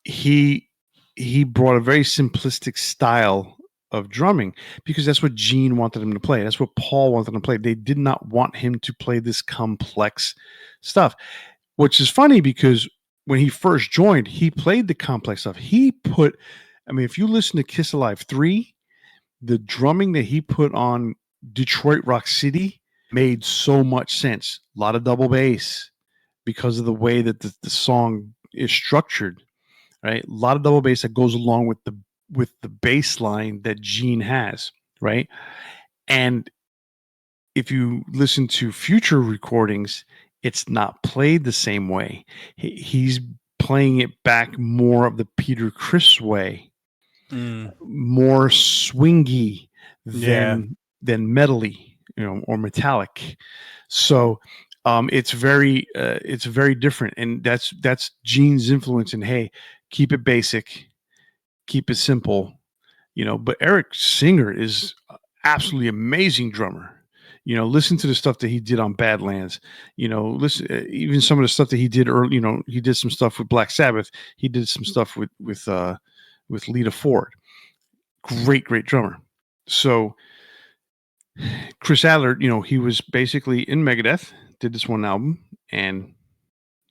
[SPEAKER 1] he he brought a very simplistic style of drumming because that's what Gene wanted him to play. That's what Paul wanted him to play. They did not want him to play this complex stuff, which is funny because when he first joined, he played the complex stuff. I mean, if you listen to Kiss Alive 3, the drumming that he put on Detroit Rock City made so much sense. A lot of double bass because of the way that the song is structured, right? A lot of double bass that goes along with the bass line that Gene has, right? And if you listen to future recordings, it's not played the same way. He's playing it back more of the Peter Criss way,
[SPEAKER 2] Mm,
[SPEAKER 1] more swingy
[SPEAKER 2] yeah.
[SPEAKER 1] than metally, or metallic. So it's very different, and that's Gene's influence. And hey, keep it basic, keep it simple, But Eric Singer is absolutely amazing drummer. Listen to the stuff that he did on Badlands. Listen, even some of the stuff that he did early. He did some stuff with Black Sabbath. He did some stuff with Lita Ford. Great drummer. So Chris Adler, he was basically in Megadeth, did this one album, and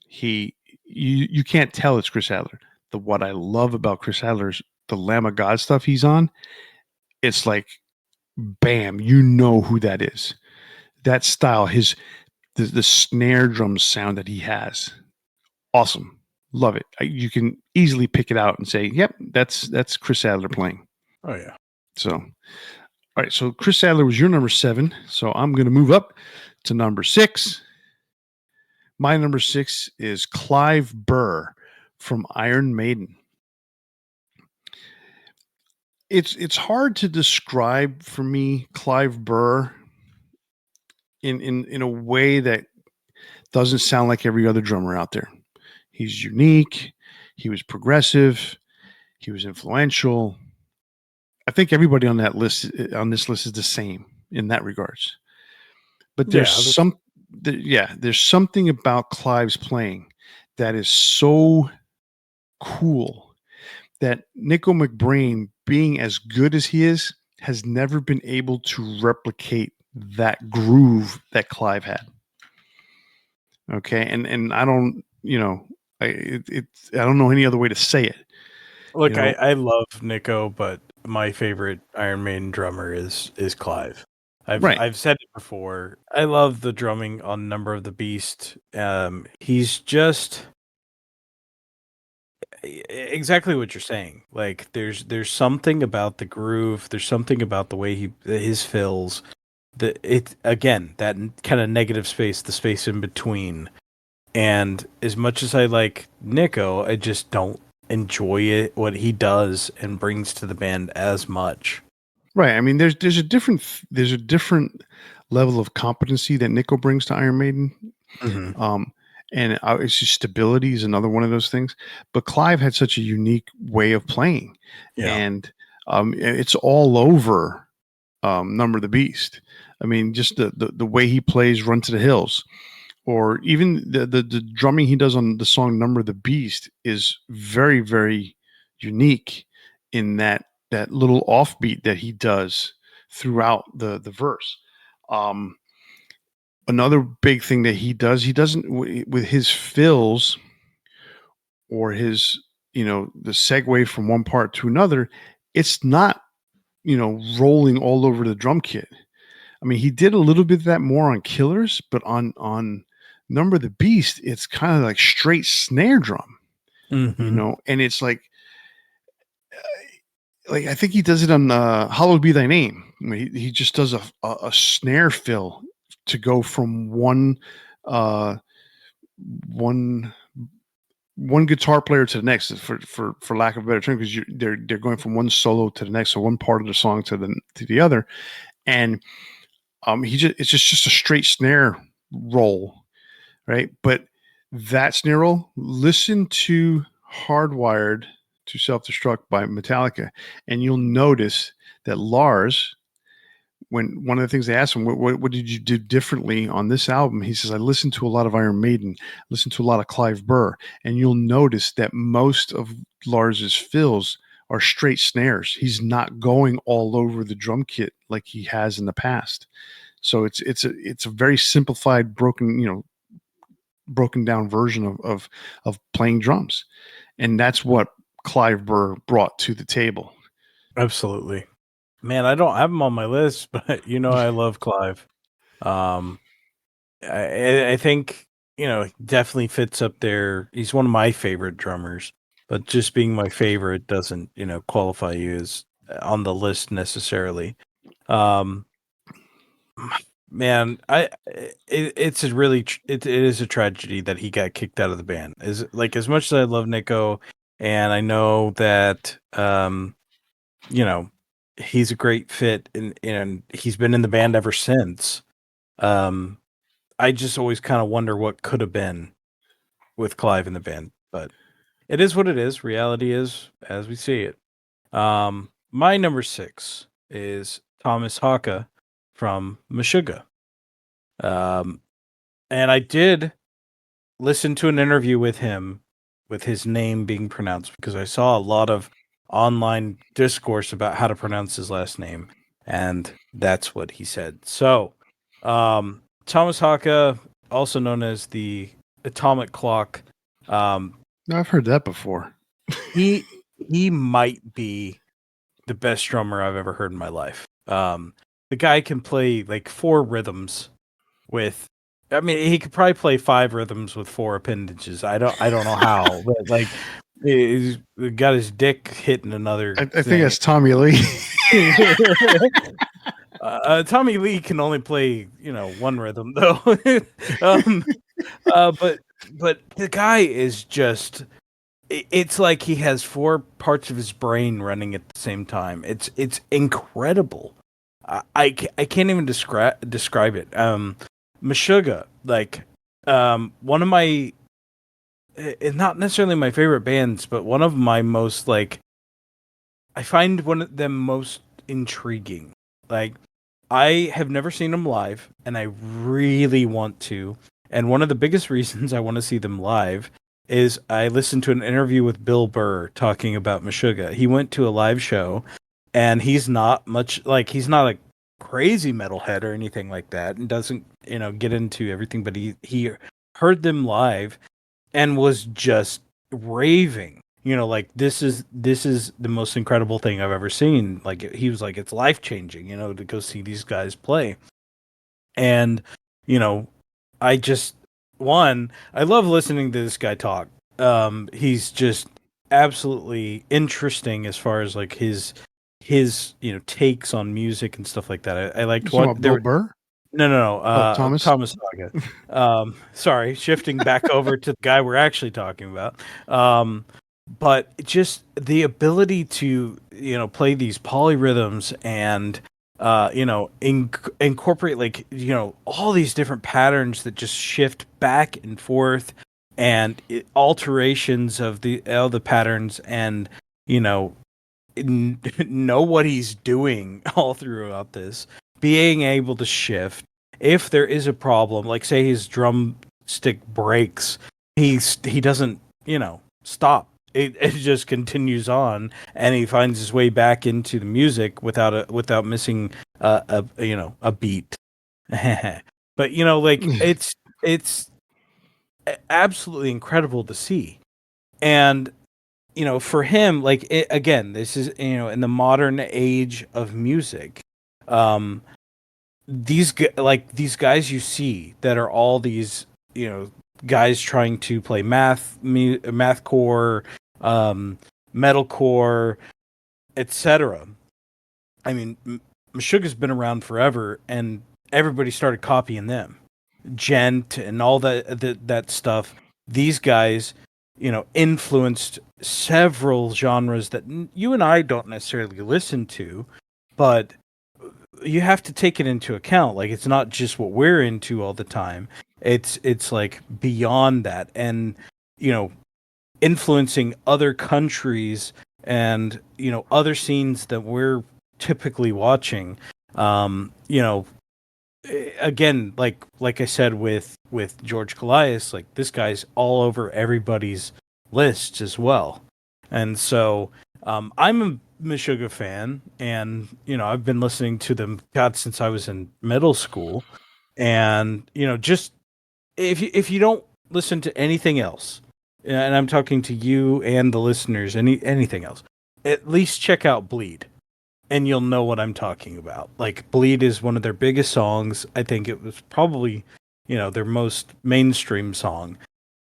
[SPEAKER 1] you can't tell it's Chris Adler. What I love about Chris Adler is the Lamb of God stuff he's on. It's like, bam, you know who that is. That style, the snare drum sound that he has, awesome, love it. You can easily pick it out and say, yep, that's Chris Adler playing.
[SPEAKER 2] Oh yeah.
[SPEAKER 1] So, all right, so Chris Adler was your number 7. So I'm going to move up to number 6. My number 6 is Clive Burr from Iron Maiden. It's hard to describe for me Clive Burr in a way that doesn't sound like every other drummer out there. He's unique. He was progressive. He was influential. I think everybody on this list is the same in that regards. But
[SPEAKER 2] Yeah.
[SPEAKER 1] there's something about Clive's playing that is so cool that Nico McBrain, being as good as he is, has never been able to replicate that groove that Clive had. Okay, and I don't, I don't know any other way to say it.
[SPEAKER 2] Look, I love Nico, but my favorite Iron Maiden drummer is Clive.
[SPEAKER 1] Right.
[SPEAKER 2] I've said it before. I love the drumming on Number of the Beast. He's just exactly what you're saying. Like there's something about the groove. There's something about the way his fills. It again that kind of negative space, the space in between. And as much as I like Nico, I just don't enjoy it what he does and brings to the band as much.
[SPEAKER 1] Right. I mean, there's a different level of competency that Nico brings to Iron Maiden.
[SPEAKER 2] Mm-hmm.
[SPEAKER 1] And it's just stability is another one of those things. But Clive had such a unique way of playing,
[SPEAKER 2] Yeah.
[SPEAKER 1] and it's all over Number of the Beast. I mean, just the way he plays Run to the Hills, or even the drumming he does on the song Number of the Beast is very, very unique in that little offbeat that he does throughout the verse. Another big thing that he doesn't with his fills, or his, the segue from one part to another, it's not, rolling all over the drum kit. I mean, he did a little bit of that more on Killers, but on Number of the Beast, it's kind of like straight snare drum,
[SPEAKER 2] Mm-hmm.
[SPEAKER 1] and it's like I think he does it on "Hallowed Be Thy Name." I mean, he just does a snare fill to go from uh, one one guitar player to the next, for lack of a better term, because they're going from one solo to the next, so one part of the song to the other, and it's just a straight snare roll, right? But that snare roll, listen to "Hardwired to Self-Destruct" by Metallica, and you'll notice that Lars, when one of the things they asked him, what did you do differently on this album? He says, I listened to a lot of Iron Maiden, listened to a lot of Clive Burr, and you'll notice that most of Lars's fills are straight snares. He's not going all over the drum kit like he has in the past. So it's a very simplified, broken down version of playing drums, and that's what Clive Burr brought to the table.
[SPEAKER 2] Absolutely. Man, I don't have him on my list, but I love Clive. Um, I think definitely fits up there. He's one of my favorite drummers, but just being my favorite doesn't qualify you as on the list necessarily. Um, man, it's a really it is a tragedy that he got kicked out of the band. Is like as much as I love Nico, and I know that you know he's a great fit, and he's been in the band ever since. Um, I just always kind of wonder what could have been with Clive in the band, but it is what it is. Reality is as we see it. My number 6 is Thomas Haka from Meshuggah. Um, and I did listen to an interview with him with his name being pronounced because I saw a lot of online discourse about how to pronounce his last name, and that's what he said. So, Thomas Haka, also known as the Atomic Clock, um,
[SPEAKER 1] I've heard that before.
[SPEAKER 2] he he might be the best drummer I've ever heard in my life. The guy can play like 4 rhythms with. I mean, he could probably play 5 rhythms with 4 appendages. I don't know how, but like, he's got his dick hitting another
[SPEAKER 1] I think
[SPEAKER 2] thing.
[SPEAKER 1] that's Tommy Lee.
[SPEAKER 2] Tommy Lee can only play 1 rhythm though. um, but the guy is just. It's like he has 4 parts of his brain running at the same time. It's incredible. I can't even describe it. Meshuggah, like one of my not necessarily my favorite bands, but one of my most like I find one of them most intriguing. Like I have never seen them live, and I really want to. And one of the biggest reasons I want to see them live is I listened to an interview with Bill Burr talking about Meshuggah. He went to a live show, and he's not much like he's not a crazy metalhead or anything like that, and doesn't get into everything. But he heard them live and was just raving. Like this is the most incredible thing I've ever seen. Like he was like, it's life changing, to go see these guys play. And you know, I just I love listening to this guy talk. He's just absolutely interesting as far as like his takes on music and stuff like that. I
[SPEAKER 1] You
[SPEAKER 2] liked
[SPEAKER 1] talking
[SPEAKER 2] what
[SPEAKER 1] about Bill
[SPEAKER 2] there.
[SPEAKER 1] Burr?
[SPEAKER 2] No.
[SPEAKER 1] Oh, Thomas.
[SPEAKER 2] Thomas Saga. Sorry, shifting back over to the guy we're actually talking about. But just the ability to play these polyrhythms and incorporate like all these different patterns that just shift back and forth and alterations of the all the patterns and you know know what he's doing all throughout this, being able to shift if there is a problem, like say his drumstick breaks, he doesn't stop. It just continues on, and he finds his way back into the music without missing a beat. But like it's absolutely incredible to see. And for him, like again, this is in the modern age of music, um, these guys you see that are all these guys trying to play mathcore, um, metalcore, etc. I mean, Meshuggah's been around forever, and everybody started copying them. Gent and all that stuff. These guys, influenced several genres that you and I don't necessarily listen to, but you have to take it into account. Like, it's not just what we're into all the time. It's like beyond that, and you know, influencing other countries and other scenes that we're typically watching. Again, like I said with George Calais, like this guy's all over everybody's lists as well, and so I'm a Meshuggah fan, and I've been listening to them God since I was in middle school, and just if you don't listen to anything else, and I'm talking to you and the listeners, anything else, at least check out Bleed and you'll know what I'm talking about. Like, Bleed is one of their biggest songs. I think it was probably, their most mainstream song.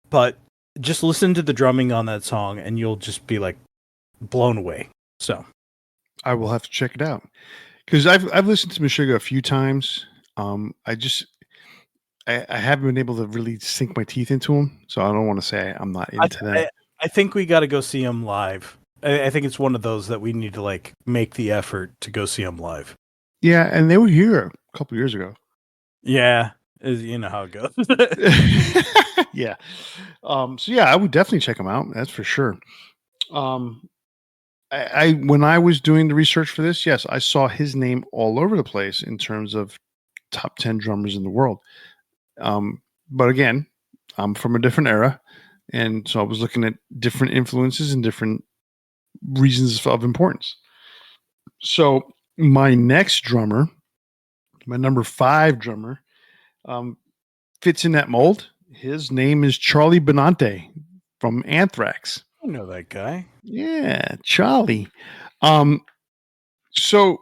[SPEAKER 2] But just listen to the drumming on that song and you'll just be like blown away. So
[SPEAKER 1] I will have to check it out because I've listened to Meshuggah a few times. I haven't been able to really sink my teeth into them, so I don't want to say I'm not
[SPEAKER 2] I
[SPEAKER 1] into them.
[SPEAKER 2] I, I think we got to go see them live. I think it's one of those that we need to like make the effort to go see them live.
[SPEAKER 1] Yeah, and they were here a couple years ago.
[SPEAKER 2] Yeah, you know how it goes.
[SPEAKER 1] Yeah. So yeah, I would definitely check them out. That's for sure. Um, I when I was doing the research for this, yes, I saw his name all over the place in terms of top 10 drummers in the world. But again, I'm from a different era, and so I was looking at different influences and different reasons of importance. So my next drummer, my number 5 drummer, um, fits in that mold. His name is Charlie Benante from Anthrax.
[SPEAKER 2] I know that guy.
[SPEAKER 1] Yeah, Charlie. Um, so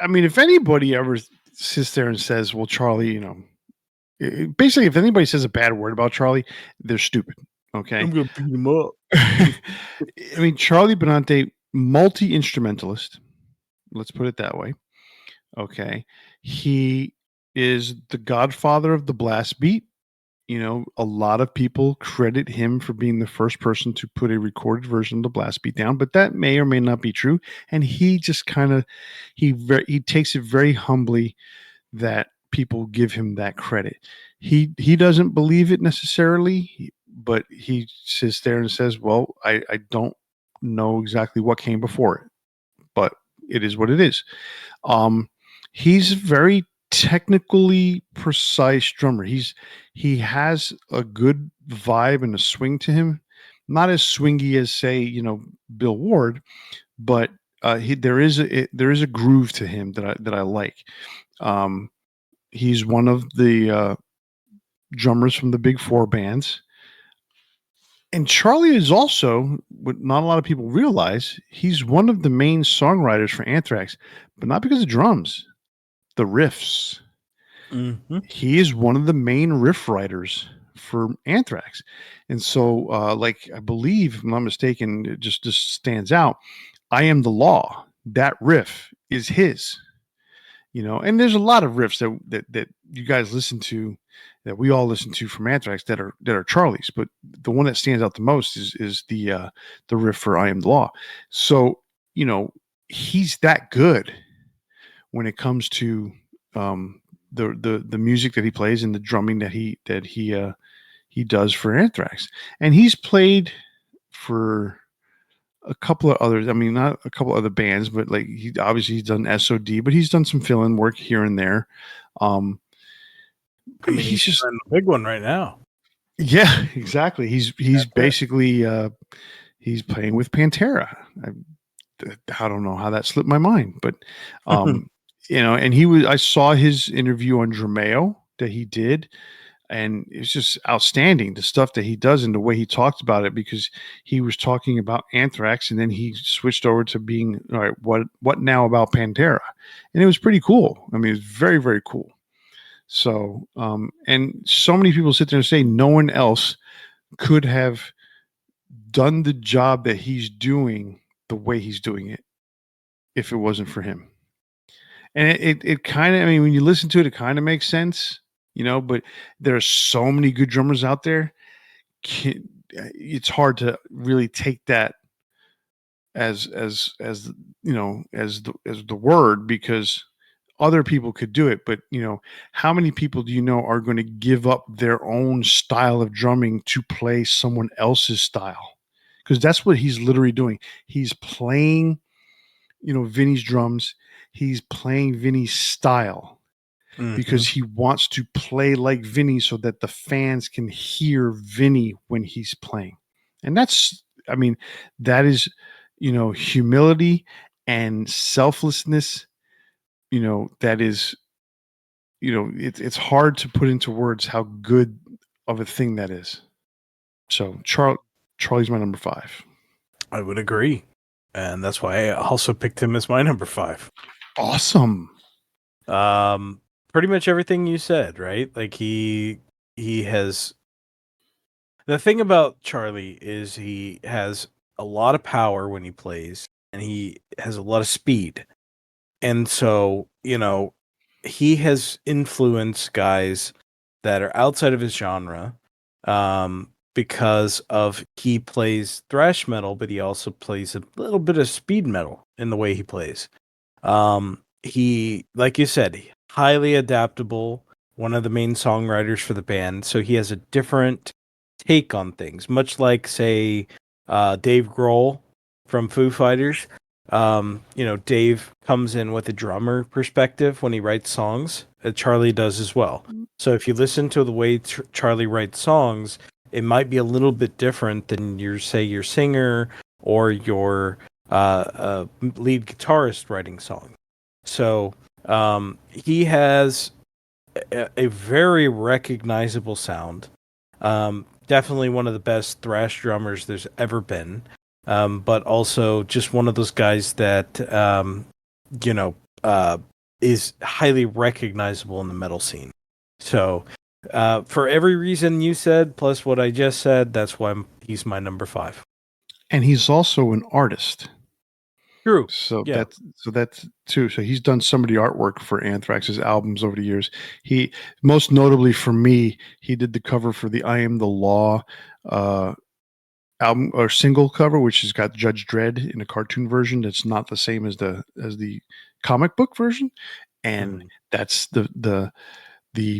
[SPEAKER 1] I mean, if anybody ever sits there and says, "Well, Charlie," basically, if anybody says a bad word about Charlie, they're stupid. Okay.
[SPEAKER 2] I'm gonna beat him up.
[SPEAKER 1] I mean, Charlie Benante, multi instrumentalist. Let's put it that way. Okay. He is the godfather of the blast beat. A lot of people credit him for being the first person to put a recorded version of the blast beat down, but that may or may not be true. And he just kind of he takes it very humbly that people give him that credit. He doesn't believe it necessarily, but he sits there and says, "Well, I don't know exactly what came before it, but it is what it is." Um, he's very technically precise drummer. He has a good vibe and a swing to him. Not as swingy as say, Bill Ward, but there is a groove to him that I like. Um, he's one of the drummers from the Big Four bands. And Charlie is also, what not a lot of people realize, he's one of the main songwriters for Anthrax, but not because of drums, the riffs.
[SPEAKER 2] Mm-hmm.
[SPEAKER 1] He is one of the main riff writers for Anthrax. And so, like, I believe, if I'm not mistaken, it just stands out. I Am the Law. That riff is his. And there's a lot of riffs that you guys listen to, that we all listen to from Anthrax that are Charlie's, but the one that stands out the most is the riff for I Am the Law. So he's that good when it comes to the music that he plays and the drumming that he does for Anthrax, and he's played for a couple of others. I mean, not a couple other bands, but like he's done SOD, but he's done some fill-in work here and there.
[SPEAKER 2] I mean,
[SPEAKER 1] He's
[SPEAKER 2] he's
[SPEAKER 1] just
[SPEAKER 2] trying a big one right now.
[SPEAKER 1] yeah, exactly. He's basically he's playing with Pantera. I don't know how that slipped my mind, but and I saw his interview on Drameo that he did, and it's just outstanding, the stuff that he does and the way he talked about it, because he was talking about Anthrax and then he switched over to being, all right, what now about Pantera, and it was pretty cool. I mean, it's very, very cool. So, and so many people sit there and say no one else could have done the job that he's doing the way he's doing it if it wasn't for him. And it kind of, I mean, when you listen to it, it kind of makes sense, but there's so many good drummers out there. It's hard to really take that as as the word, because other people could do it, but how many people do you know are going to give up their own style of drumming to play someone else's style? Because that's what he's literally doing. He's playing, Vinny's drums. He's playing Vinny's style
[SPEAKER 2] Hmm.
[SPEAKER 1] because he wants to play like Vinny so that the fans can hear Vinny when he's playing. And that's, I mean, that is, humility and selflessness, that is, it's hard to put into words how good of a thing that is. So Charlie's my number five.
[SPEAKER 2] I would agree. And that's why I also picked him as my number five.
[SPEAKER 1] Awesome.
[SPEAKER 2] Um, Pretty much everything you said, right? Like he has the thing about Charlie is he has a lot of power when he plays, and he has a lot of speed. And so, he has influenced guys that are outside of his genre, because of he plays thrash metal, but he also plays a little bit of speed metal in the way he plays. He, like you said, highly adaptable, one of the main songwriters for the band, so he has a different take on things, much like, say, Dave Grohl from Foo Fighters. Dave comes in with a drummer perspective when he writes songs. Charlie does as well. So if you listen to the way Charlie writes songs, it might be a little bit different than your singer or your lead guitarist writing songs. So he has a very recognizable sound. Definitely one of the best thrash drummers there's ever been. But also just one of those guys that you know is highly recognizable in the metal scene. So for every reason you said, plus what I just said, that's why he's my number five.
[SPEAKER 1] And he's also an artist.
[SPEAKER 2] True.
[SPEAKER 1] So
[SPEAKER 2] Yeah.
[SPEAKER 1] that's too. So he's done some of the artwork for Anthrax's albums over the years. He, most notably for me, he did the cover for the "I Am the Law" uh, album or single cover, which has got Judge Dredd in a cartoon version. That's not the same as the comic book version, and
[SPEAKER 2] Mhm.
[SPEAKER 1] that's the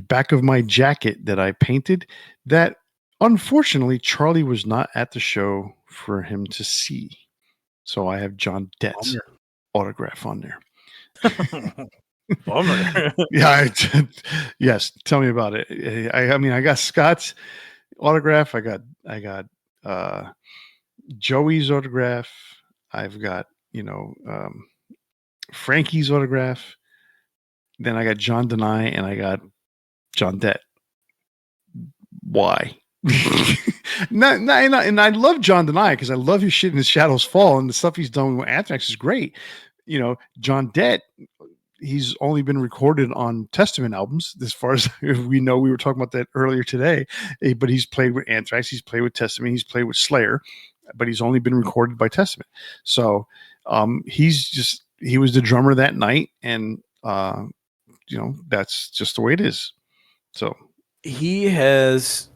[SPEAKER 1] back of my jacket that I painted. That, unfortunately, Charlie was not at the show for him to see. So I have John Dett's
[SPEAKER 2] Bummer.
[SPEAKER 1] autograph on there.
[SPEAKER 2] Bummer.
[SPEAKER 1] Yeah, yes. Tell me about it. I mean, I got Scott's autograph. I got uh, Joey's autograph. I've got Frankie's autograph. Then I got John Denai and I got John Dett. Why? And I love John Denai because I love his shit in the Shadows Fall, and the stuff he's done with Anthrax is great. John Dett, he's only been recorded on Testament albums, as far as we know. We were talking about that earlier today, but he's played with Anthrax, he's played with Testament, he's played with Slayer, but he's only been recorded by Testament. So he was the drummer that night, and that's just the way it is. So
[SPEAKER 2] he has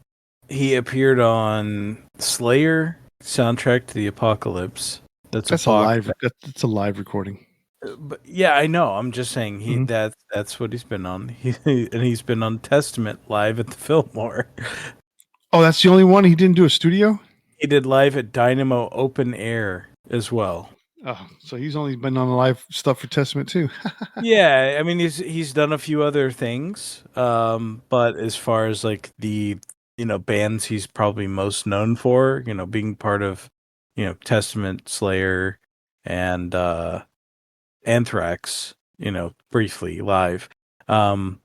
[SPEAKER 2] he appeared on Slayer soundtrack to the Apocalypse. That's a
[SPEAKER 1] that's a live recording.
[SPEAKER 2] But yeah, I know. I'm just saying
[SPEAKER 1] Mhm.
[SPEAKER 2] that's what he's been on. And he's been on Testament live at the Fillmore.
[SPEAKER 1] Oh, that's the only one he didn't do a studio.
[SPEAKER 2] He did live at Dynamo Open Air as well.
[SPEAKER 1] Oh, so he's only been on live stuff for Testament too.
[SPEAKER 2] Yeah, I mean he's done a few other things. But as far as like the bands he's probably most known for, being part of, Testament, Slayer, and Anthrax, briefly live. Um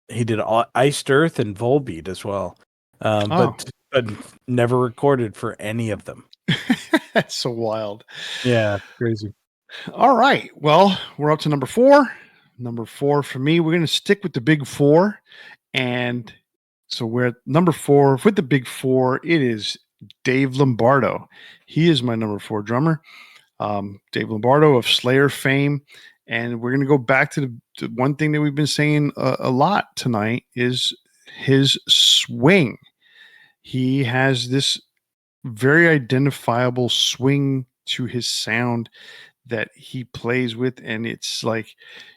[SPEAKER 2] he did Iced Earth and Volbeat as well.
[SPEAKER 1] Oh,
[SPEAKER 2] But never recorded for any of them.
[SPEAKER 1] that's so wild.
[SPEAKER 2] Yeah, crazy.
[SPEAKER 1] All right. Well, we're up to number four. Number 4 for me, we're going to stick with the big 4. And so we're at number 4 with the big 4. It is Dave Lombardo. He is my number 4 drummer. Dave Lombardo of Slayer fame. And we're going to go back to the one thing that we've been saying a lot tonight is his swing. He has this very identifiable swing to his sound that he plays with, and it's like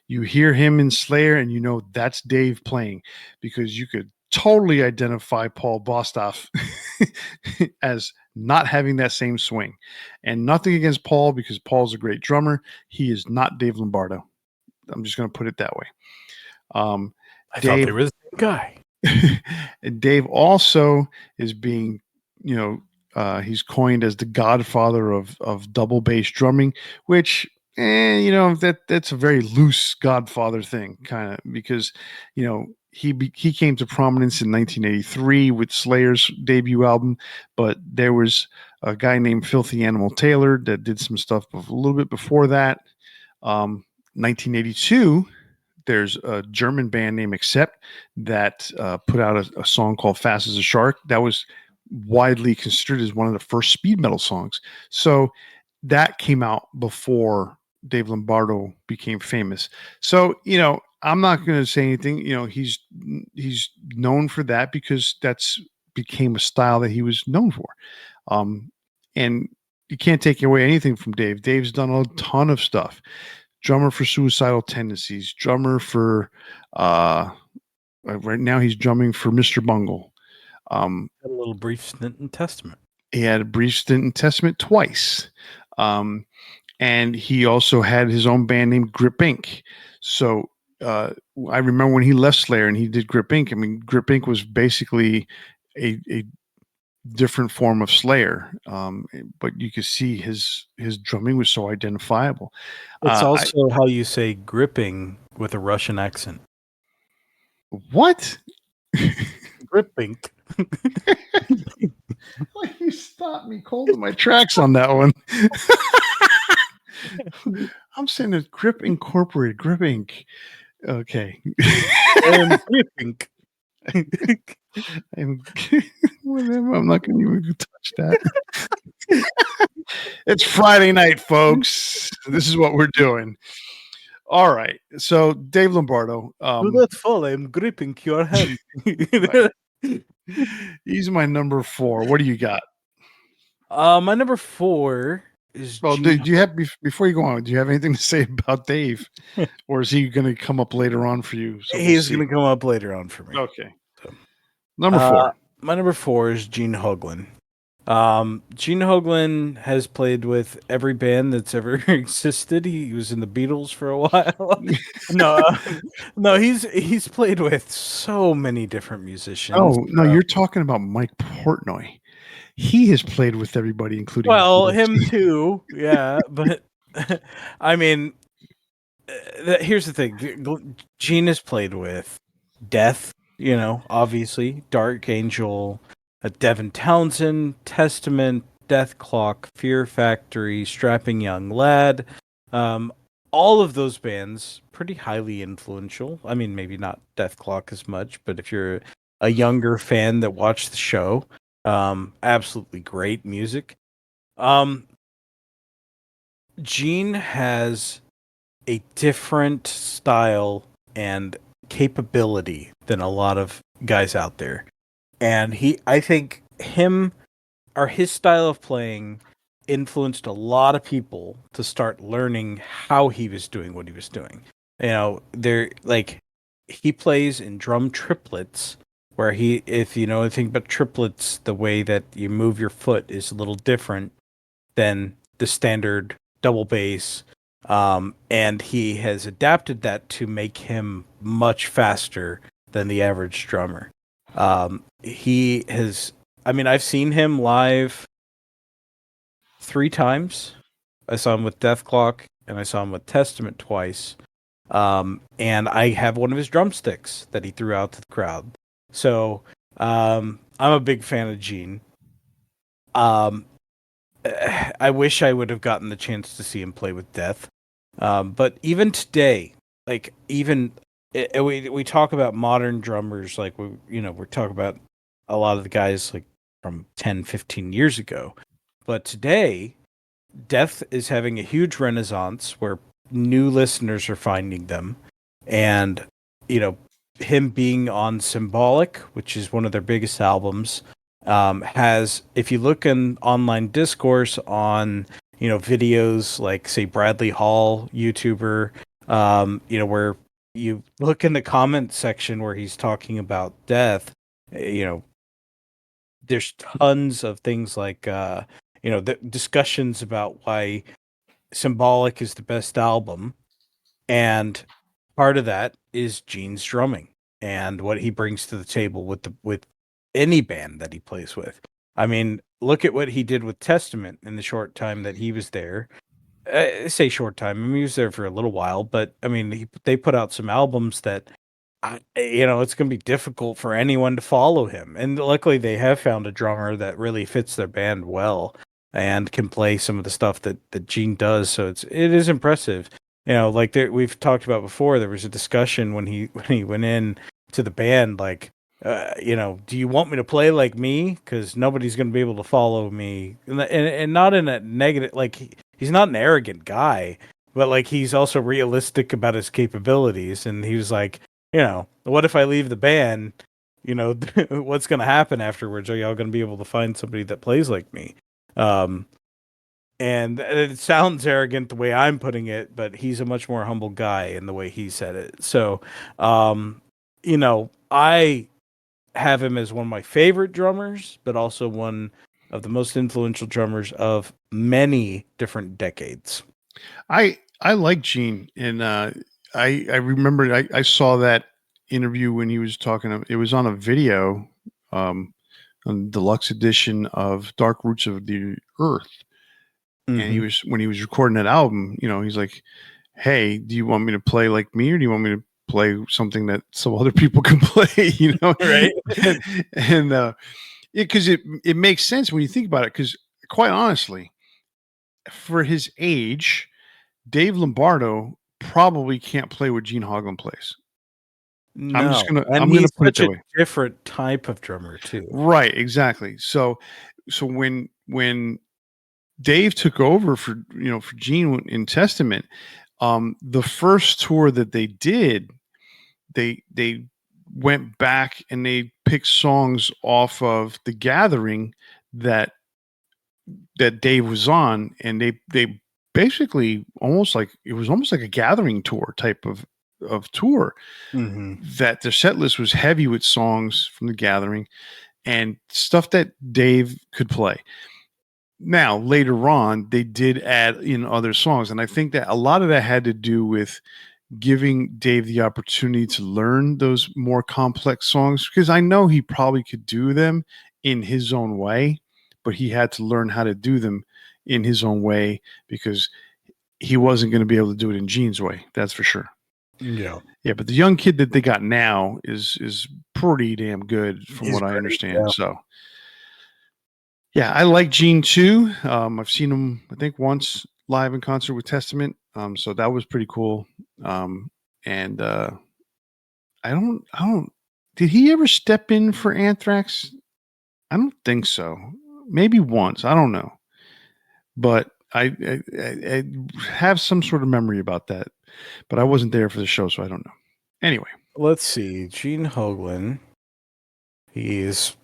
[SPEAKER 1] you hear him in Slayer and you know that's Dave playing, because you could totally identify Paul Bostoff as not having that same swing. And nothing against Paul, because Paul's a great drummer. He is not Dave Lombardo. I'm just going to put it that way. um,
[SPEAKER 2] I thought they
[SPEAKER 1] Dave
[SPEAKER 2] were the same guy.
[SPEAKER 1] Dave also is being, you know, he's coined as the godfather of double bass drumming, which, you know, that's a very loose godfather thing, kind of, because, you know, he came to prominence in 1983 with Slayer's debut album, but there was a guy named Filthy Animal Taylor that did some stuff a little bit before that. 1982, there's a German band named Accept that put out a song called Fast as a Shark. That was widely considered as one of the first speed metal songs. So that came out before Dave Lombardo became famous. So, you know, I'm not going to say anything. You know, he's known for that because that's became a style that he was known for. Um, and you can't take away anything from Dave. Dave's done a ton of stuff. Drummer for Suicidal Tendencies, drummer for uh, right now he's drumming for Mr. Bungle.
[SPEAKER 2] Had a little brief stint in Testament.
[SPEAKER 1] He had a brief stint in Testament twice. Um, and he also had his own band named Grip Inc. So I remember when he left Slayer and he did Grip Inc. I mean, Grip Inc. was basically a different form of Slayer, but you could see his drumming was so identifiable.
[SPEAKER 2] It's
[SPEAKER 1] I
[SPEAKER 2] also how you say gripping with a Russian accent.
[SPEAKER 1] What?
[SPEAKER 2] Gripping.
[SPEAKER 1] Why you stopped me cold in my tracks on that one? I'm saying it's Grip Incorporated, Grip Inc. Okay.
[SPEAKER 2] And gripping.
[SPEAKER 1] Whatever. I'm not going to even touch that. It's Friday night, folks. This is what we're doing. All right. So Dave Lombardo.
[SPEAKER 2] Do not fall. I'm gripping your hand.
[SPEAKER 1] Right. He's my number 4. What do you got?
[SPEAKER 2] My number 4 is
[SPEAKER 1] Well,
[SPEAKER 2] Gene.
[SPEAKER 1] do you have before you go on? Do you have anything to say about Dave, or is he going to come up later on for you? So
[SPEAKER 2] He's going to come up later on for me.
[SPEAKER 1] Okay.
[SPEAKER 2] So,
[SPEAKER 1] Number 4.
[SPEAKER 2] My number 4 is Gene Hoglan. Gene Hoglan has played with every band that's ever existed. He was in the Beatles for a while. No, he's played with so many different musicians.
[SPEAKER 1] Oh no, you're talking about Mike Portnoy. He has played with everybody, including
[SPEAKER 2] Well, him too. Yeah, but I mean, here's the thing. Gene has played with Death, you know, obviously, Dark Angel, Devin Townsend, Testament, Death Clock, Fear Factory, Strapping Young Lad. All of those bands pretty highly influential. I mean, maybe not Death Clock as much, but if you're a younger fan that watched the show, absolutely great music. Gene has a different style and capability than a lot of guys out there. And I think his style of playing influenced a lot of people to start learning how he was doing what he was doing. You know, he plays in drum triplets, where if you know anything about triplets, the way that you move your foot is a little different than the standard double bass. And he has adapted that to make him much faster than the average drummer. I've seen him live 3 times. I saw him with Death Clock and I saw him with Testament twice. And I have one of his drumsticks that he threw out to the crowd. So, I'm a big fan of Gene. I wish I would have gotten the chance to see him play with Death. But even today, like even we talk about modern drummers, like we're talking about a lot of the guys like from 10, 15 years ago. But today, Death is having a huge renaissance where new listeners are finding them. And, you know, him being on Symbolic, which is one of their biggest albums, has, if you look in online discourse on, videos like, say, Bradley Hall, YouTuber, where you look in the comment section where he's talking about Death, you know, there's tons of things like the discussions about why Symbolic is the best album, and part of that is Gene's drumming and what he brings to the table with any band that he plays with. I mean, look at what he did with Testament in the short time that he was there. Say short time. I mean, he was there for a little while, but I mean, they put out some albums that it's going to be difficult for anyone to follow him. And luckily, they have found a drummer that really fits their band well and can play some of the stuff that Gene does. So it is impressive. Like we've talked about before, there was a discussion when he went in to the band, like, do you want me to play like me? Because nobody's going to be able to follow me, and not in a negative. Like he's not an arrogant guy, but like he's also realistic about his capabilities. And he was like, what if I leave the band? What's going to happen afterwards? Are y'all going to be able to find somebody that plays like me? And it sounds arrogant the way I'm putting it, but he's a much more humble guy in the way he said it. So, I have him as one of my favorite drummers, but also one of the most influential drummers of many different decades.
[SPEAKER 1] I like Gene, and I remember I saw that interview when he was talking. It was on a video, on deluxe edition of Dark Roots of the Earth, and
[SPEAKER 2] Mm-hmm.
[SPEAKER 1] when he was recording that album, he's like, "Hey, do you want me to play like me, or do you want me to play something that some other people can play?"
[SPEAKER 2] Right.
[SPEAKER 1] And because it makes sense when you think about it. Because quite honestly, for his age, Dave Lombardo probably can't play what Gene Hoglan plays.
[SPEAKER 2] No, and
[SPEAKER 1] I'm gonna
[SPEAKER 2] he's
[SPEAKER 1] put it
[SPEAKER 2] such
[SPEAKER 1] that
[SPEAKER 2] a
[SPEAKER 1] way.
[SPEAKER 2] different type of drummer too.
[SPEAKER 1] Right, exactly. So when Dave took over for Gene in Testament, the first tour that they did, they went back and they picked songs off of The Gathering that Dave was on, and they basically almost like it was almost like a gathering tour type of tour,
[SPEAKER 2] Mm-hmm.
[SPEAKER 1] that their set list was heavy with songs from The Gathering and stuff that Dave could play. Now, later on, they did add in other songs, and I think that a lot of that had to do with giving Dave the opportunity to learn those more complex songs, because I know he probably could do them in his own way, but he had to learn how to do them in his own way because he wasn't going to be able to do it in Gene's way. That's for sure.
[SPEAKER 2] Yeah,
[SPEAKER 1] Yeah, but the young kid that they got now is pretty damn good from
[SPEAKER 2] he's
[SPEAKER 1] what I
[SPEAKER 2] great.
[SPEAKER 1] understand.
[SPEAKER 2] Yeah.
[SPEAKER 1] So yeah, I like Gene too. I've seen him, I think, once live in concert with Testament. So that was pretty cool. And I don't. Did he ever step in for Anthrax? I don't think so. Maybe once. I don't know, but I have some sort of memory about that. But I wasn't there for the show, so I don't know. Anyway,
[SPEAKER 2] Let's see, Gene Hoglan. He's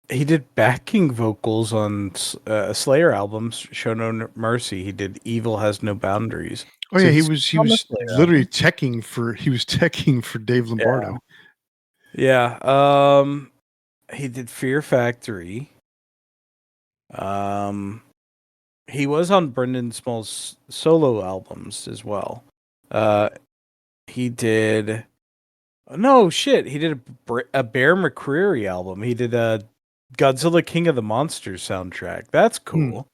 [SPEAKER 2] he did backing vocals on Slayer albums. Show No Mercy. He did Evil Has No Boundaries.
[SPEAKER 1] oh
[SPEAKER 2] So
[SPEAKER 1] yeah,
[SPEAKER 2] he's
[SPEAKER 1] he
[SPEAKER 2] on the
[SPEAKER 1] was
[SPEAKER 2] Slayer
[SPEAKER 1] literally
[SPEAKER 2] album.
[SPEAKER 1] teching for Dave
[SPEAKER 2] Yeah.
[SPEAKER 1] Lombardo.
[SPEAKER 2] Yeah. He did Fear Factory. Um, he was on Brendan Small's solo albums as well. Uh, he did. No shit. He did a Bear McCreary album. He did a Godzilla King of the Monsters soundtrack. That's
[SPEAKER 1] Hmm.
[SPEAKER 2] cool.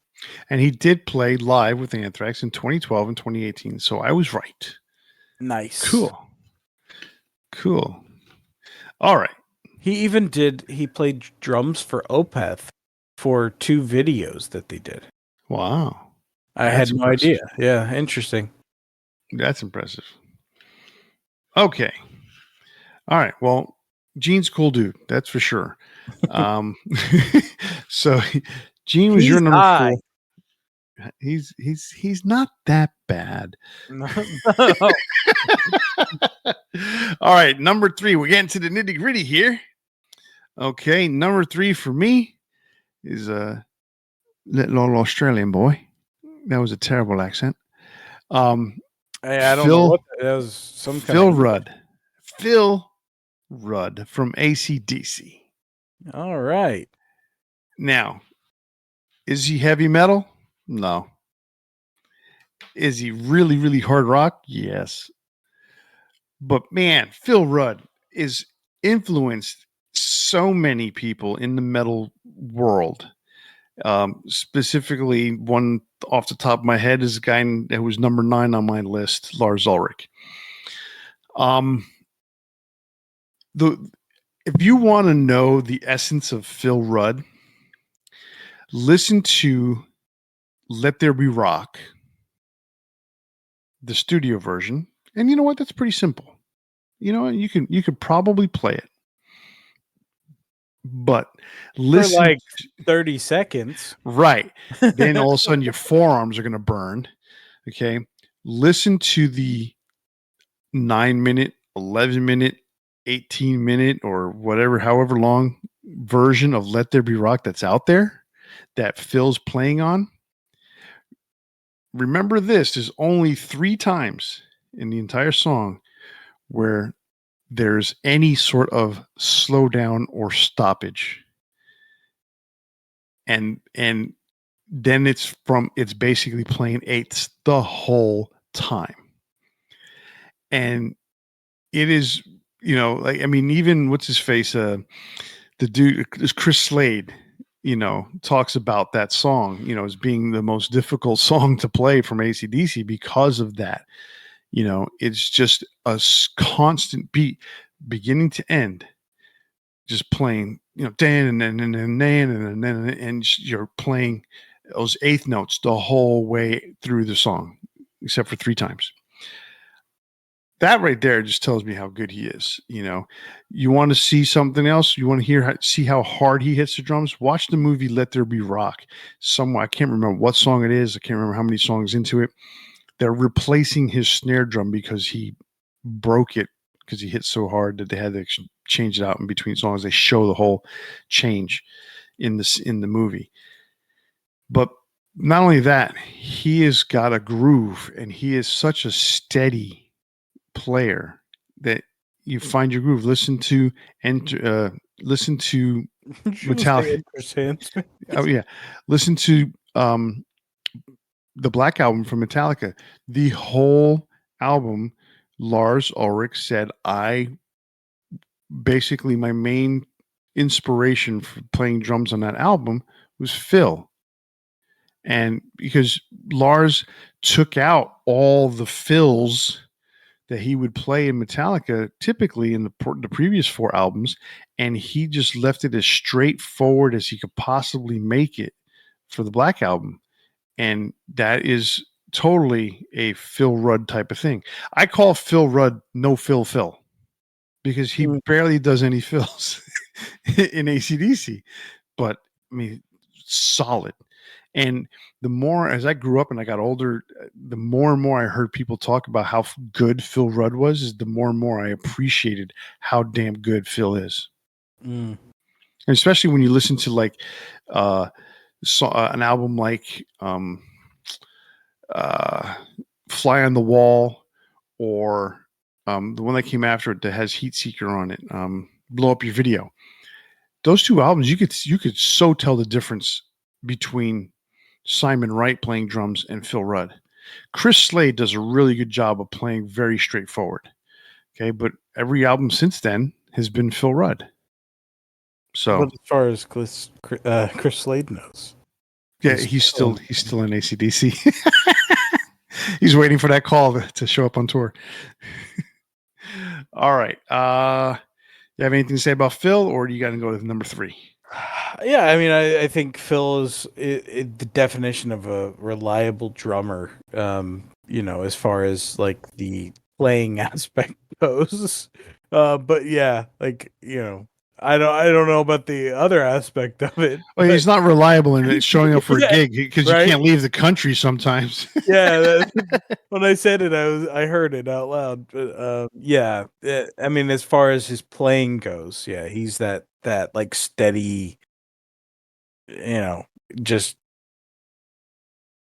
[SPEAKER 1] And he did play live with Anthrax in 2012 and 2018. So I was right.
[SPEAKER 2] Nice.
[SPEAKER 1] Cool. Cool. All right.
[SPEAKER 2] He played drums for Opeth for two videos that they did.
[SPEAKER 1] Wow.
[SPEAKER 2] I had
[SPEAKER 1] That's
[SPEAKER 2] no
[SPEAKER 1] impressive.
[SPEAKER 2] idea. Yeah, interesting.
[SPEAKER 1] That's impressive. Okay. All right. Well, Gene's cool dude. That's for sure. Um, so Gene was your
[SPEAKER 2] He's
[SPEAKER 1] number
[SPEAKER 2] high.
[SPEAKER 1] 4. He's not that bad.
[SPEAKER 2] No, no.
[SPEAKER 1] All right, number 3. We're getting to the nitty gritty here. Okay, number 3 for me is a little Australian boy. That was a terrible accent.
[SPEAKER 2] I don't know
[SPEAKER 1] Phil
[SPEAKER 2] what that was. Some kind of
[SPEAKER 1] Phil
[SPEAKER 2] English.
[SPEAKER 1] Rudd. Phil Rudd from AC/DC.
[SPEAKER 2] All right.
[SPEAKER 1] Now, is he heavy metal? No. Is he really, really hard rock? Yes. But man, Phil Rudd is influenced so many people in the metal world. Specifically, one off the top of my head is a guy that was number 9 on my list, Lars Ulrich. Um, the If you want to know the essence of Phil Rudd, listen to "Let There Be Rock," the studio version, and you know what? That's pretty simple. You know, you could probably play it, but
[SPEAKER 2] For
[SPEAKER 1] listen
[SPEAKER 2] like 30 seconds.
[SPEAKER 1] right. Then all of a sudden your forearms are going to burn. Okay. Listen to the 9-minute, 11-minute, 18-minute, or whatever, however long version of Let There Be Rock that's out there that Phil's playing on. Remember this, there's only 3 times in the entire song where there's any sort of slowdown or stoppage. And then it's basically playing eighths the whole time. And it is, like, I mean, even what's his face, the dude is Chris Slade, talks about that song, as being the most difficult song to play from AC/DC because of that. It's just a constant beat, beginning to end, just playing, dan and you're playing those eighth notes the whole way through the song, except for 3 times. That right there just tells me how good he is. You want to see something else? You want to see how hard he hits the drums? Watch the movie Let There Be Rock. Somewhere, I can't remember what song it is. I can't remember how many songs into it. They're replacing his snare drum because he broke it because he hit so hard that they had to change it out in between songs. They show the whole change in the movie. But not only that, he has got a groove, and he is such a steady player that you find your groove. Listen to Metallica. Oh yeah, listen to the Black Album from Metallica. The whole album, Lars Ulrich said, my main inspiration for playing drums on that album was Phil. And because Lars took out all the fills that he would play in Metallica typically in the previous 4 albums, and he just left it as straightforward as he could possibly make it for the Black Album. And that is totally a Phil Rudd type of thing. I call Phil Rudd no Phil because he barely does any fills in AC/DC, but I mean, solid. And the more as I grew up and I got older, the more and more I heard people talk about how good Phil Rudd was, is the more and more I appreciated how damn good Phil is. And especially when you listen to like an album like Fly on the Wall, or the one that came after it that has Heat Seeker on it, Blow Up Your Video. Those 2 albums, you could so tell the difference between Simon Wright playing drums and Phil Rudd. Chris Slade does a really good job of playing very straightforward. Okay, but every album since then has been Phil Rudd. So,
[SPEAKER 2] but as far as Chris Slade knows,
[SPEAKER 1] yeah, he's still in AC/DC. He's waiting for that call to show up on tour. All right. You have anything to say about Phil, or do you got to go to number 3?
[SPEAKER 2] Yeah, I mean, I think Phil is the definition of a reliable drummer. as far as like the playing aspect goes. But yeah, like I don't know about the other aspect of it,
[SPEAKER 1] Well,
[SPEAKER 2] but
[SPEAKER 1] he's not reliable in it, showing up for a
[SPEAKER 2] yeah,
[SPEAKER 1] gig because you
[SPEAKER 2] right.
[SPEAKER 1] can't leave the country sometimes.
[SPEAKER 2] Yeah, when I said it, I heard it out loud. But yeah, I mean, as far as his playing goes, yeah, he's that like steady, you know, just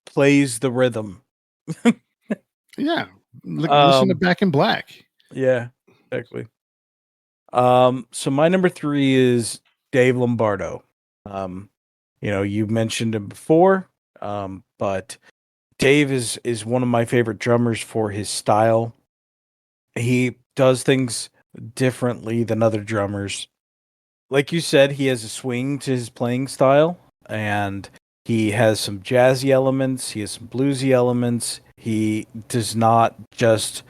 [SPEAKER 2] plays the rhythm.
[SPEAKER 1] Yeah, listen to
[SPEAKER 2] Um,
[SPEAKER 1] Back in Black.
[SPEAKER 2] yeah, exactly. So my number three is Dave Lombardo. Um, you mentioned him before, but Dave is one of my favorite drummers for his style. He does things differently than other drummers. Like you said, he has a swing to his playing style, and he has some jazzy elements, he has some bluesy elements. He does not just,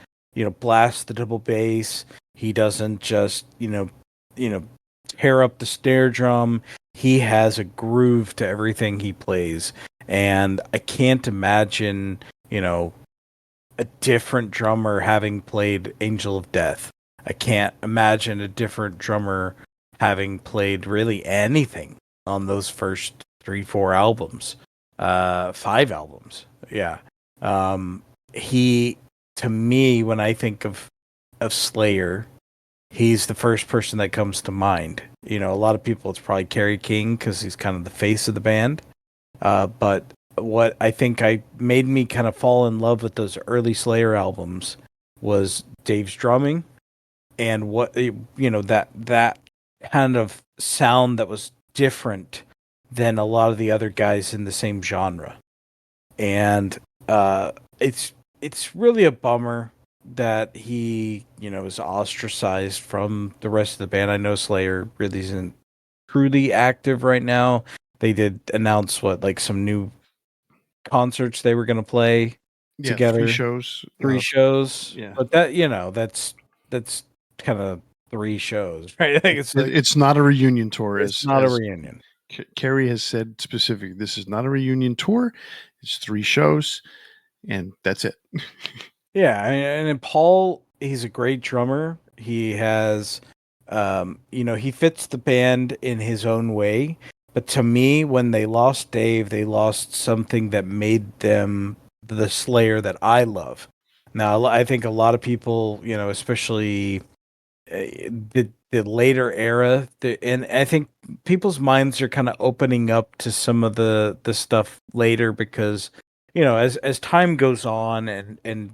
[SPEAKER 2] blast the double bass. He doesn't just, you know, tear up the snare drum. He has a groove to everything he plays. And I can't imagine, you know, a different drummer having played Angel of Death. I can't imagine a different drummer having played really anything on those first 3, 4 albums, 5 albums. Yeah. Um, he, to me, when I think of Slayer, he's the first person that comes to mind. A lot of people, it's probably Kerry King because he's kind of the face of the band. But what I think I made me kind of fall in love with those early Slayer albums was Dave's drumming and that kind of sound that was different than a lot of the other guys in the same genre. And uh, it's really a bummer that he is ostracized from the rest of the band. I know Slayer really isn't truly active right now. They did announce like some new concerts they were going to play
[SPEAKER 1] Yeah, 3
[SPEAKER 2] together,
[SPEAKER 1] shows.
[SPEAKER 2] 3 shows,
[SPEAKER 1] Yeah,
[SPEAKER 2] but that's kind of 3 shows, right? I think it's like
[SPEAKER 1] it's not a reunion tour,
[SPEAKER 2] it's
[SPEAKER 1] as
[SPEAKER 2] not a reunion.
[SPEAKER 1] Kerry has said specifically. This is not a reunion tour. It's 3 shows, and that's it.
[SPEAKER 2] Yeah, and then Paul, he's a great drummer. He has, he fits the band in his own way. But to me, when they lost Dave, they lost something that made them the Slayer that I love. Now, I think a lot of people, especially the later era, and I think people's minds are kind of opening up to some of the stuff later because, as time goes on and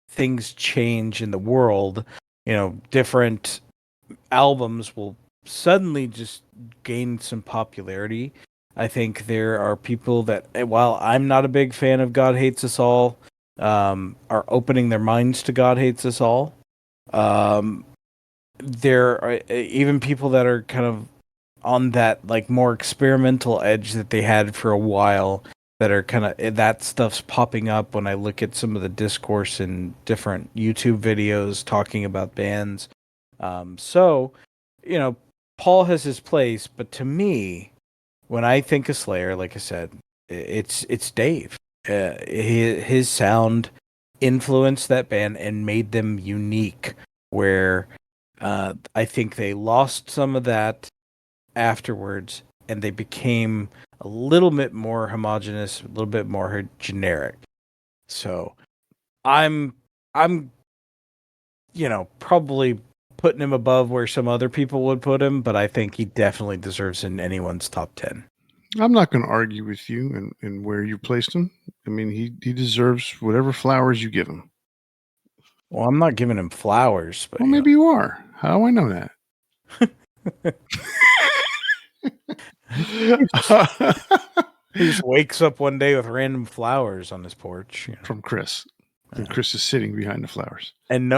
[SPEAKER 2] things change in the world, different albums will suddenly just gain some popularity. I think there are people that, while I'm not a big fan of God Hates Us All, are opening their minds to God Hates Us All. Um, there are even people that are kind of on that like more experimental edge that they had for a while that are kind of that stuff's popping up when I look at some of the discourse in different YouTube videos talking about bands. So, you know, Paul has his place, but to me, when I think of Slayer, like I said, it's Dave. His sound influenced that band and made them unique. Where I think they lost some of that afterwards, and they became a little bit more homogenous, a little bit more generic. So I'm I'm probably putting him above where some other people would put him, but I think he definitely deserves in anyone's top 10.
[SPEAKER 1] I'm not going to argue with you and where you placed him. I mean, he deserves whatever flowers you give him.
[SPEAKER 2] Well, I'm not giving him flowers, but
[SPEAKER 1] Well, maybe you are. How do I know that?
[SPEAKER 2] he just wakes up one day with random flowers on his porch,
[SPEAKER 1] From Chris. And
[SPEAKER 2] Uh,
[SPEAKER 1] Chris is sitting behind the flowers.
[SPEAKER 2] and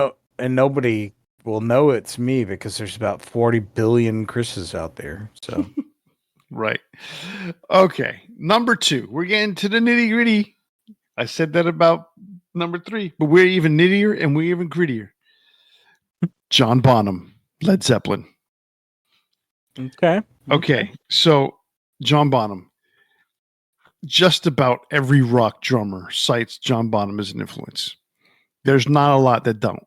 [SPEAKER 2] nobody will know it's me because there's about 40 billion Chris's out there. So
[SPEAKER 1] Right. Okay. Number 2. We're getting to the nitty gritty. I said that about number 3, but we're even nittier and we're even grittier. John Bonham, Led Zeppelin.
[SPEAKER 2] okay.
[SPEAKER 1] Okay. So, John Bonham, just about every rock drummer cites John Bonham as an influence. There's not a lot that don't.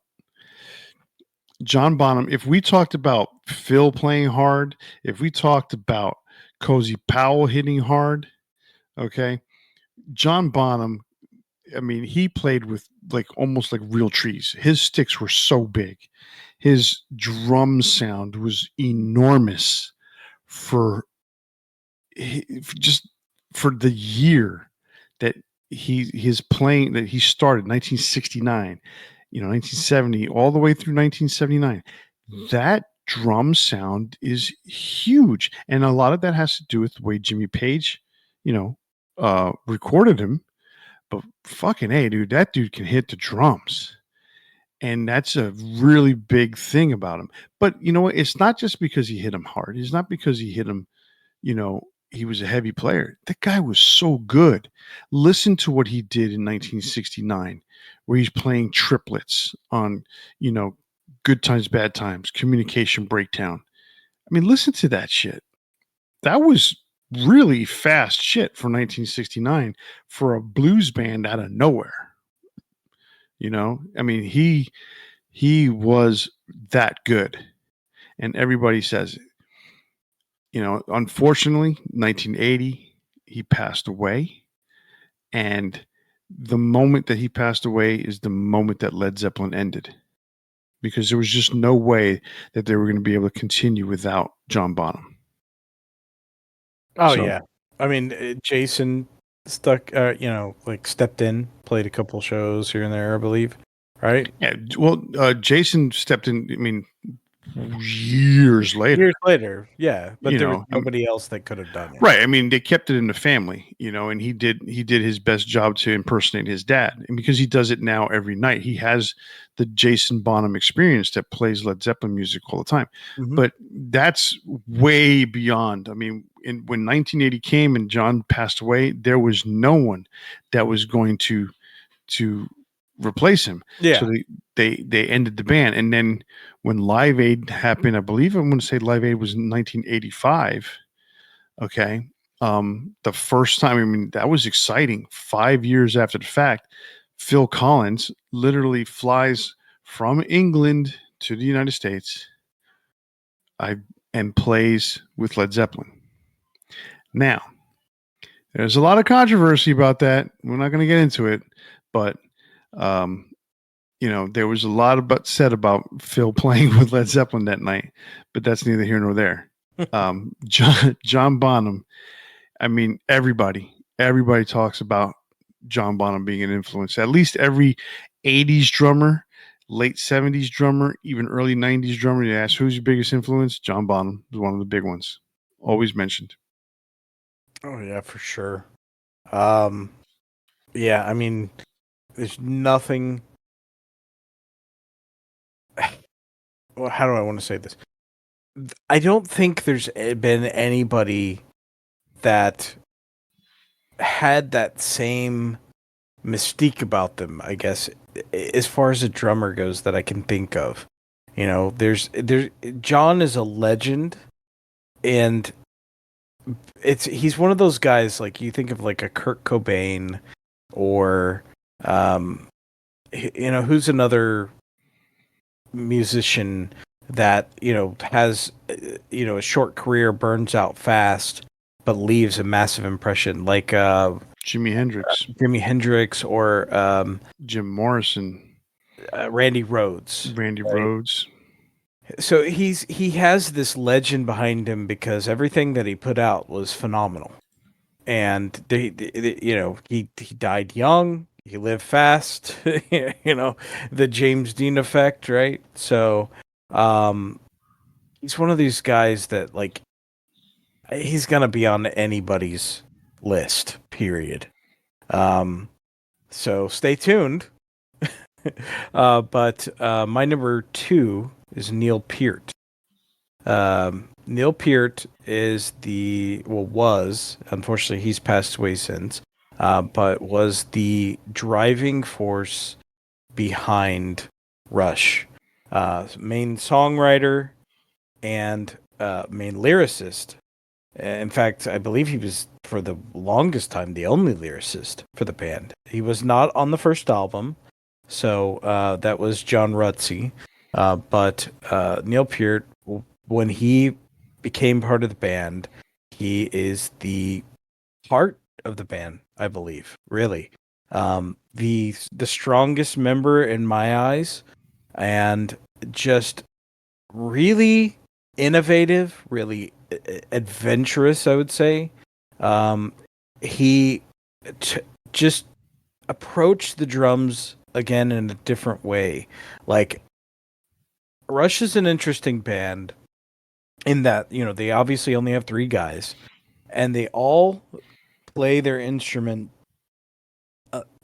[SPEAKER 1] John Bonham, if we talked about Phil playing hard, if we talked about Cozy Powell hitting hard, okay, John Bonham, I mean, he played with like almost like real trees. His sticks were so big. His drum sound was enormous for just for the year that his playing that he started 1969, 1970 all the way through 1979. That drum sound is huge, and a lot of that has to do with the way Jimmy Page, recorded him. But fucking hey, dude, that dude can hit the drums. And that's a really big thing about him. But you know what? It's not just because he hit him hard. It's not because he hit him, he was a heavy player. That guy was so good. Listen to what he did in 1969, where he's playing triplets on, you know, Good Times, Bad Times, Communication Breakdown. I mean, listen to that shit. That was really fast shit for 1969 for a blues band out of nowhere. I mean, he was that good, and everybody says it. Unfortunately, 1980, he passed away, and the moment that he passed away is the moment that Led Zeppelin ended, because there was just no way that they were going to be able to continue without John Bonham.
[SPEAKER 2] Oh
[SPEAKER 1] So
[SPEAKER 2] yeah, I mean Jason stuck, like stepped in, played a couple shows here and there, I believe, right?
[SPEAKER 1] yeah, well, Jason stepped in. I mean, years later.
[SPEAKER 2] Years later, yeah, but
[SPEAKER 1] You
[SPEAKER 2] there was
[SPEAKER 1] know,
[SPEAKER 2] nobody else that could have done it.
[SPEAKER 1] Right. I mean, they kept it in the family, and he did his best job to impersonate his dad. And because he does it now every night, he has the Jason Bonham experience that plays Led Zeppelin music all the time.
[SPEAKER 2] Mhm.
[SPEAKER 1] But that's way beyond. I mean, when 1980 came and John passed away, there was no one that was going to replace him. So
[SPEAKER 2] Yeah,
[SPEAKER 1] they ended the band. And then when Live Aid happened, I believe I'm going to say Live Aid was in 1985. Okay. The first time, I mean, that was exciting. 5 years after the fact, Phil Collins literally flies from England to the United States I, and plays with Led Zeppelin. Now, there's a lot of controversy about that. We're not going to get into it, but um, there was a lot about said about Phil playing with Led Zeppelin that night, but that's neither here nor there. John Bonham, I mean, everybody talks about John Bonham being an influence. At least every 80s drummer, late 70s drummer, even early 90s drummer, you ask who's your biggest influence? John Bonham was one of the big ones. Always mentioned.
[SPEAKER 2] oh yeah, for sure. Um, yeah, I mean, there's nothing. Well, how do I want to say this? I don't think there's been anybody that had that same mystique about them, I guess, as far as a drummer goes, that I can think of. There's John is a legend, and he's one of those guys, like you think of like a Kurt Cobain, or um who's another musician that has a short career, burns out fast, but leaves a massive impression, like
[SPEAKER 1] Jimi Hendrix,
[SPEAKER 2] Jimi Hendrix, or
[SPEAKER 1] Jim Morrison,
[SPEAKER 2] Randy Rhoads,
[SPEAKER 1] Randy
[SPEAKER 2] right?
[SPEAKER 1] Rhoads.
[SPEAKER 2] So he has this legend behind him because everything that he put out was phenomenal, and he died young. He lived fast. The James Dean effect, right? So, um, he's one of these guys that, like, he's gonna be on anybody's list. Period. Um, so stay tuned. But my number two is Neil Peart. Neil Peart is was, unfortunately, he's passed away since, but was the driving force behind Rush. Main songwriter and main lyricist In fact, I believe he was for the longest time the only lyricist for the band. He was not on the first album, so that was John Rutsey. But Neil Peart, when he became part of the band, he is the heart of the band, I believe. Really, the strongest member in my eyes, and just really innovative, really adventurous, I would say. Um, he t- just approached the drums again in a different way. Like, Rush is an interesting band in that, they obviously only have three guys, and they all play their instrument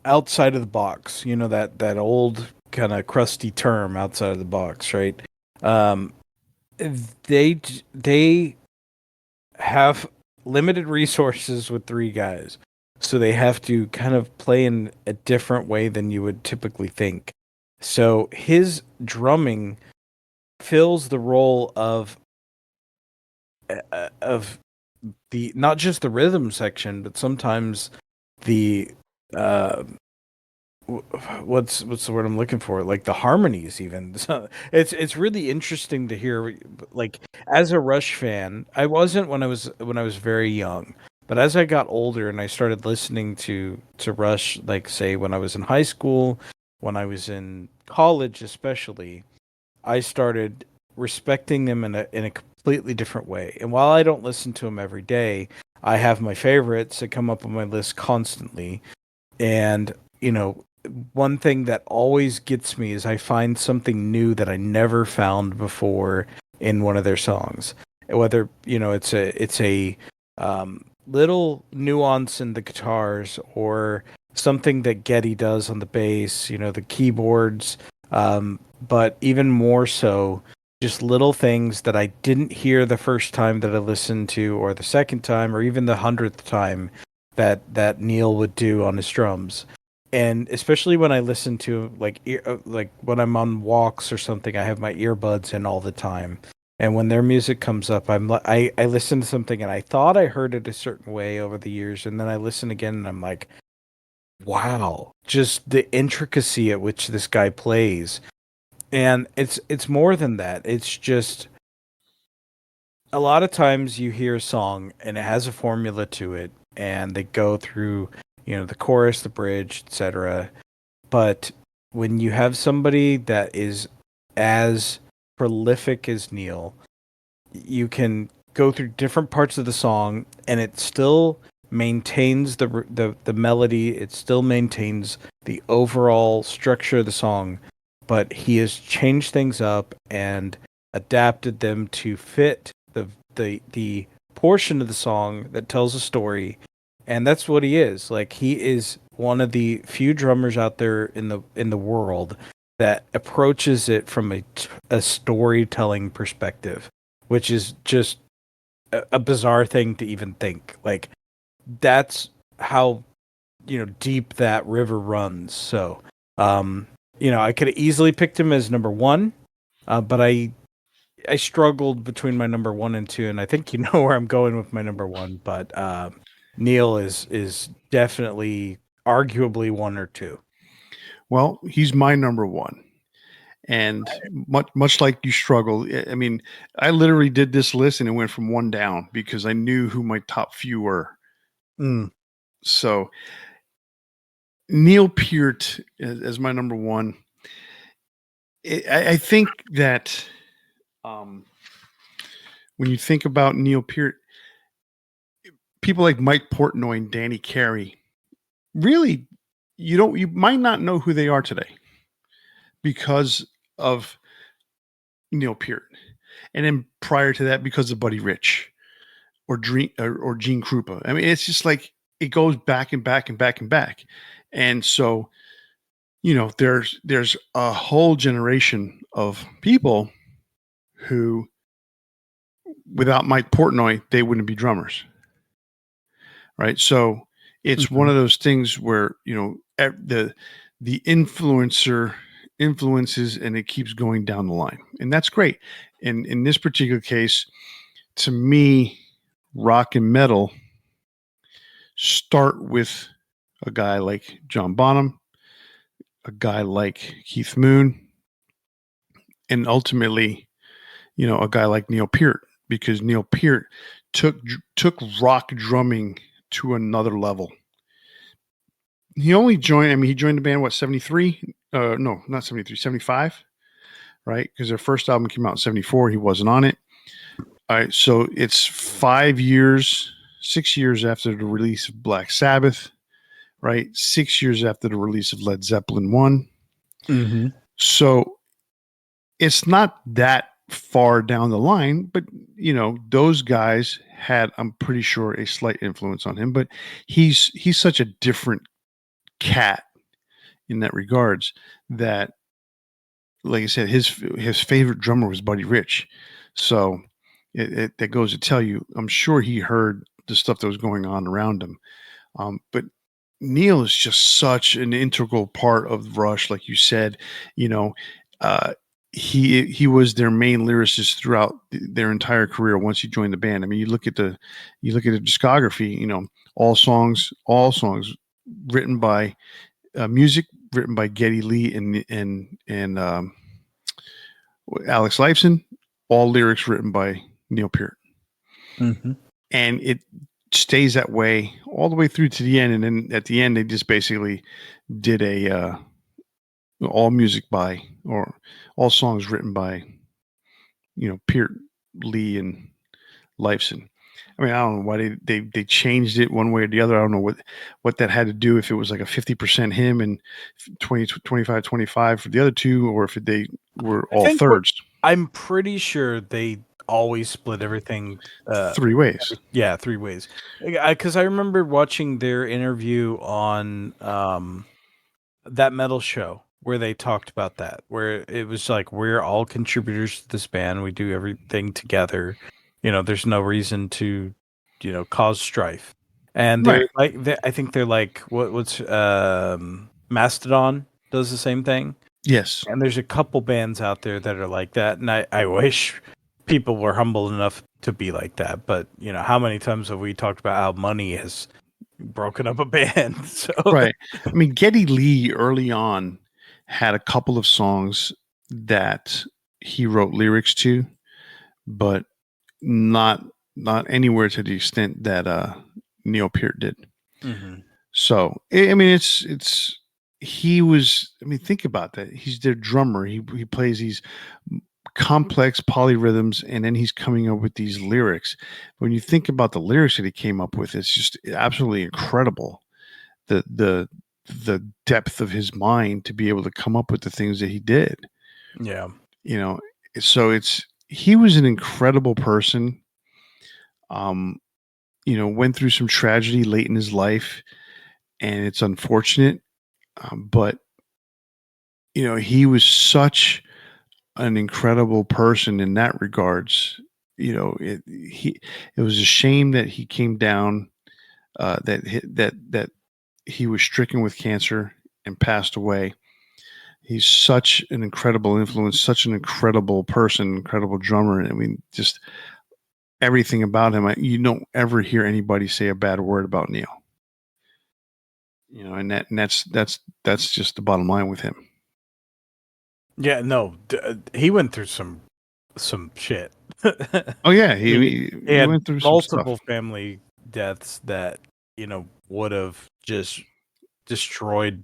[SPEAKER 2] outside of the box. That old kind of crusty term, outside of the box, right? Um, they have limited resources with three guys, so they have to kind of play in a different way than you would typically think. So his drumming fills the role of the, not just the rhythm section, but sometimes the uh what's the word I'm looking for? Like the harmonies even. So it's really interesting to hear, like, as a Rush fan, I wasn't when I was very young, but as I got older and I started listening to Rush, like, say, when I was in high school, when I was in college especially, I started respecting them in a completely different way. And while I don't listen to them every day, I have my favorites that come up on my list constantly. And, one thing that always gets me is I find something new that I never found before in one of their songs. Whether, it's a little nuance in the guitars, or something that Getty does on the bass, the keyboards, but even more so, just little things that I didn't hear the first time that I listened to, or the second time, or even the 100th time that Neil would do on his drums. And especially when I listen to, like, like when I'm on walks or something, I have my earbuds in all the time. And when their music comes up, I listen to something and I thought I heard it a certain way over the years, and then I listen again and I'm like, wow, just the intricacy at which this guy plays. And it's more than that. It's just, a lot of times you hear a song and it has a formula to it, and they go through, the chorus, the bridge, etc. But when you have somebody that is as prolific as Neil, you can go through different parts of the song and it still maintains the melody, it still maintains the overall structure of the song, but he has changed things up and adapted them to fit the portion of the song that tells a story. And that's what he is. Like, he is one of the few drummers out there in the world that approaches it from a storytelling perspective, which is just a bizarre thing to even think. Like, that's how, deep that river runs. So, I could have easily picked him as number one, but I struggled between my number one and two, and I think you know where I'm going with my number one. But Neil is definitely, arguably, one or two.
[SPEAKER 1] Well, he's my number one. And much like you struggle, I mean, I literally did this list and it went from one down because I knew who my top few were.
[SPEAKER 2] Mm.
[SPEAKER 1] So Neil Peart as my number one. I think that um, when you think about Neil Peart, people like Mike Portnoy and Danny Carey, really, you might not know who they are today because of Neil Peart, and then prior to that, because of Buddy Rich or Gene Krupa. I mean, it's just like it goes back and back and back and back, and so there's a whole generation of people who, without Mike Portnoy, they wouldn't be drummers, right? So it's one
[SPEAKER 2] Mhm.
[SPEAKER 1] of those things where the influencer influences and it keeps going down the line, and that's great. And in this particular case, to me, rock and metal start with a guy like John Bonham, a guy like Keith Moon, and ultimately, a guy like Neil Peart, because Neil Peart took rock drumming to another level. He only joined. I mean, he joined the band what 73? No, not 73, 75, right? Because their first album came out in 74. He wasn't on it. All right, so it's 5 years, 6 years after the release of Black Sabbath, right? 6 years after the release of Led Zeppelin 1.
[SPEAKER 2] Mm-hmm.
[SPEAKER 1] So it's not that far down the line, but those guys had, I'm pretty sure, a slight influence on him. But he's such a different cat in that regards that, like I said, his favorite drummer was Buddy Rich. So that goes to tell you, I'm sure he heard the stuff that was going on around him. But Neil is just such an integral part of Rush, like you said. You know, uh, he was their main lyricist throughout their entire career. Once he joined the band, I mean, you look at the discography. All songs written by music written by Geddy Lee and Alex Lifeson, all lyrics written by Neil Peart,
[SPEAKER 2] Mm-hmm.
[SPEAKER 1] and it stays that way all the way through to the end. And then at the end, they just basically did a all music by, or all songs written by Peart, Lee, and Lifeson. I mean, I don't know why they changed it one way or the other. I don't know what that had to do, if it was like a 50% him and 25 for the other two, or if they were
[SPEAKER 2] I
[SPEAKER 1] all
[SPEAKER 2] think
[SPEAKER 1] thirds.
[SPEAKER 2] I'm pretty sure they always split everything.
[SPEAKER 1] Three ways.
[SPEAKER 2] Yeah, three ways. Because I remember watching their interview on that metal show where they talked about that, where it was like, we're all contributors to this band, we do everything together. There's no reason to, cause strife. And
[SPEAKER 1] Right.
[SPEAKER 2] they're like, I think they're like, what's Mastodon does the same thing.
[SPEAKER 1] Yes.
[SPEAKER 2] And there's a couple bands out there that are like that, and I wish people were humble enough to be like that. But how many times have we talked about how money has broken up a band? So
[SPEAKER 1] Right. I mean, Geddy Lee early on had a couple of songs that he wrote lyrics to, but not anywhere to the extent that Neil Peart did.
[SPEAKER 2] Mhm.
[SPEAKER 1] So I mean, it's he was. I mean, think about that. He's their drummer. He plays these complex polyrhythms, and then he's coming up with these lyrics. When you think about the lyrics that he came up with, it's just absolutely incredible. The depth of his mind to be able to come up with the things that he did.
[SPEAKER 2] Yeah.
[SPEAKER 1] You know, so he was an incredible person. Um, went through some tragedy late in his life, and it's unfortunate. But he was such an incredible person in that regards. It was a shame that he came down, that he was stricken with cancer and passed away. He's such an incredible influence, such an incredible person, incredible drummer. I mean, just everything about him. You don't ever hear anybody say a bad word about Neil. And that's just the bottom line with him.
[SPEAKER 2] Yeah, no, he went through some shit.
[SPEAKER 1] Oh yeah,
[SPEAKER 2] he,
[SPEAKER 1] he
[SPEAKER 2] he had
[SPEAKER 1] went through some stuff.
[SPEAKER 2] multiple family deaths that would have just destroyed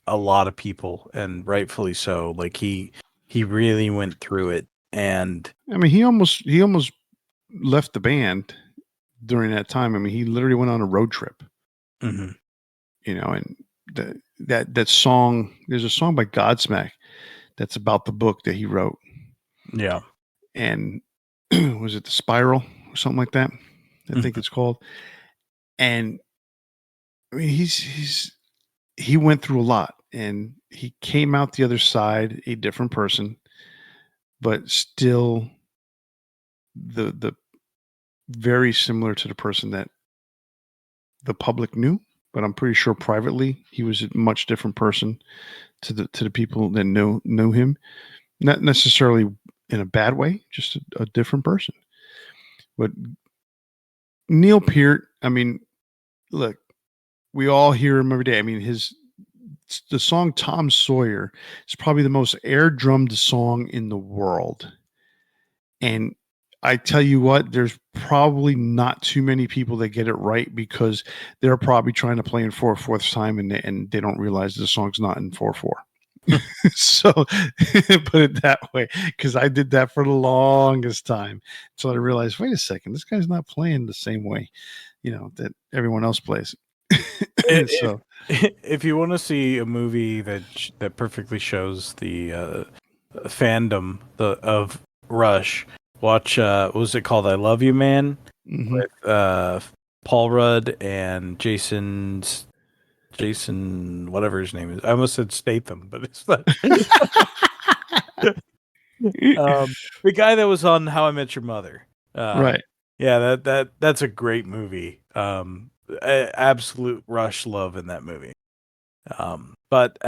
[SPEAKER 2] a lot of people, and rightfully so. Like he really went through it, and
[SPEAKER 1] I mean, he almost left the band during that time. I mean, he literally went on a road trip.
[SPEAKER 2] Mhm.
[SPEAKER 1] And that song. There's a song by Godsmack that's about the book that he wrote,
[SPEAKER 2] Yeah.
[SPEAKER 1] and was it The Spiral or something like that? I think
[SPEAKER 2] Mhm.
[SPEAKER 1] it's called. And I mean, he went through a lot, and he came out the other side a different person, but still the very similar to the person that the public knew. But I'm pretty sure privately he was a much different person to the people that knew him. Not necessarily in a bad way, just a different person. But Neil Peart, I mean, look, we all hear him every day. I mean, the song Tom Sawyer is probably the most air drummed song in the world. And I tell you what, there's probably not too many people that get it right because they're probably trying to play in 4/4 time and they don't realize the song's not in 4/4. So put it that way, because I did that for the longest time until I realized, wait a second, this guy's not playing the same way, that everyone else plays.
[SPEAKER 2] If
[SPEAKER 1] So
[SPEAKER 2] if you want to see a movie that perfectly shows the fandom of Rush, watch what was it called? I Love You Man
[SPEAKER 1] mhm.
[SPEAKER 2] with Paul Rudd and Jason whatever his name is. I almost said Statham, but it's not. The guy that was on How I Met Your Mother.
[SPEAKER 1] Right.
[SPEAKER 2] Yeah, that's a great movie. Absolute Rush love in that movie. But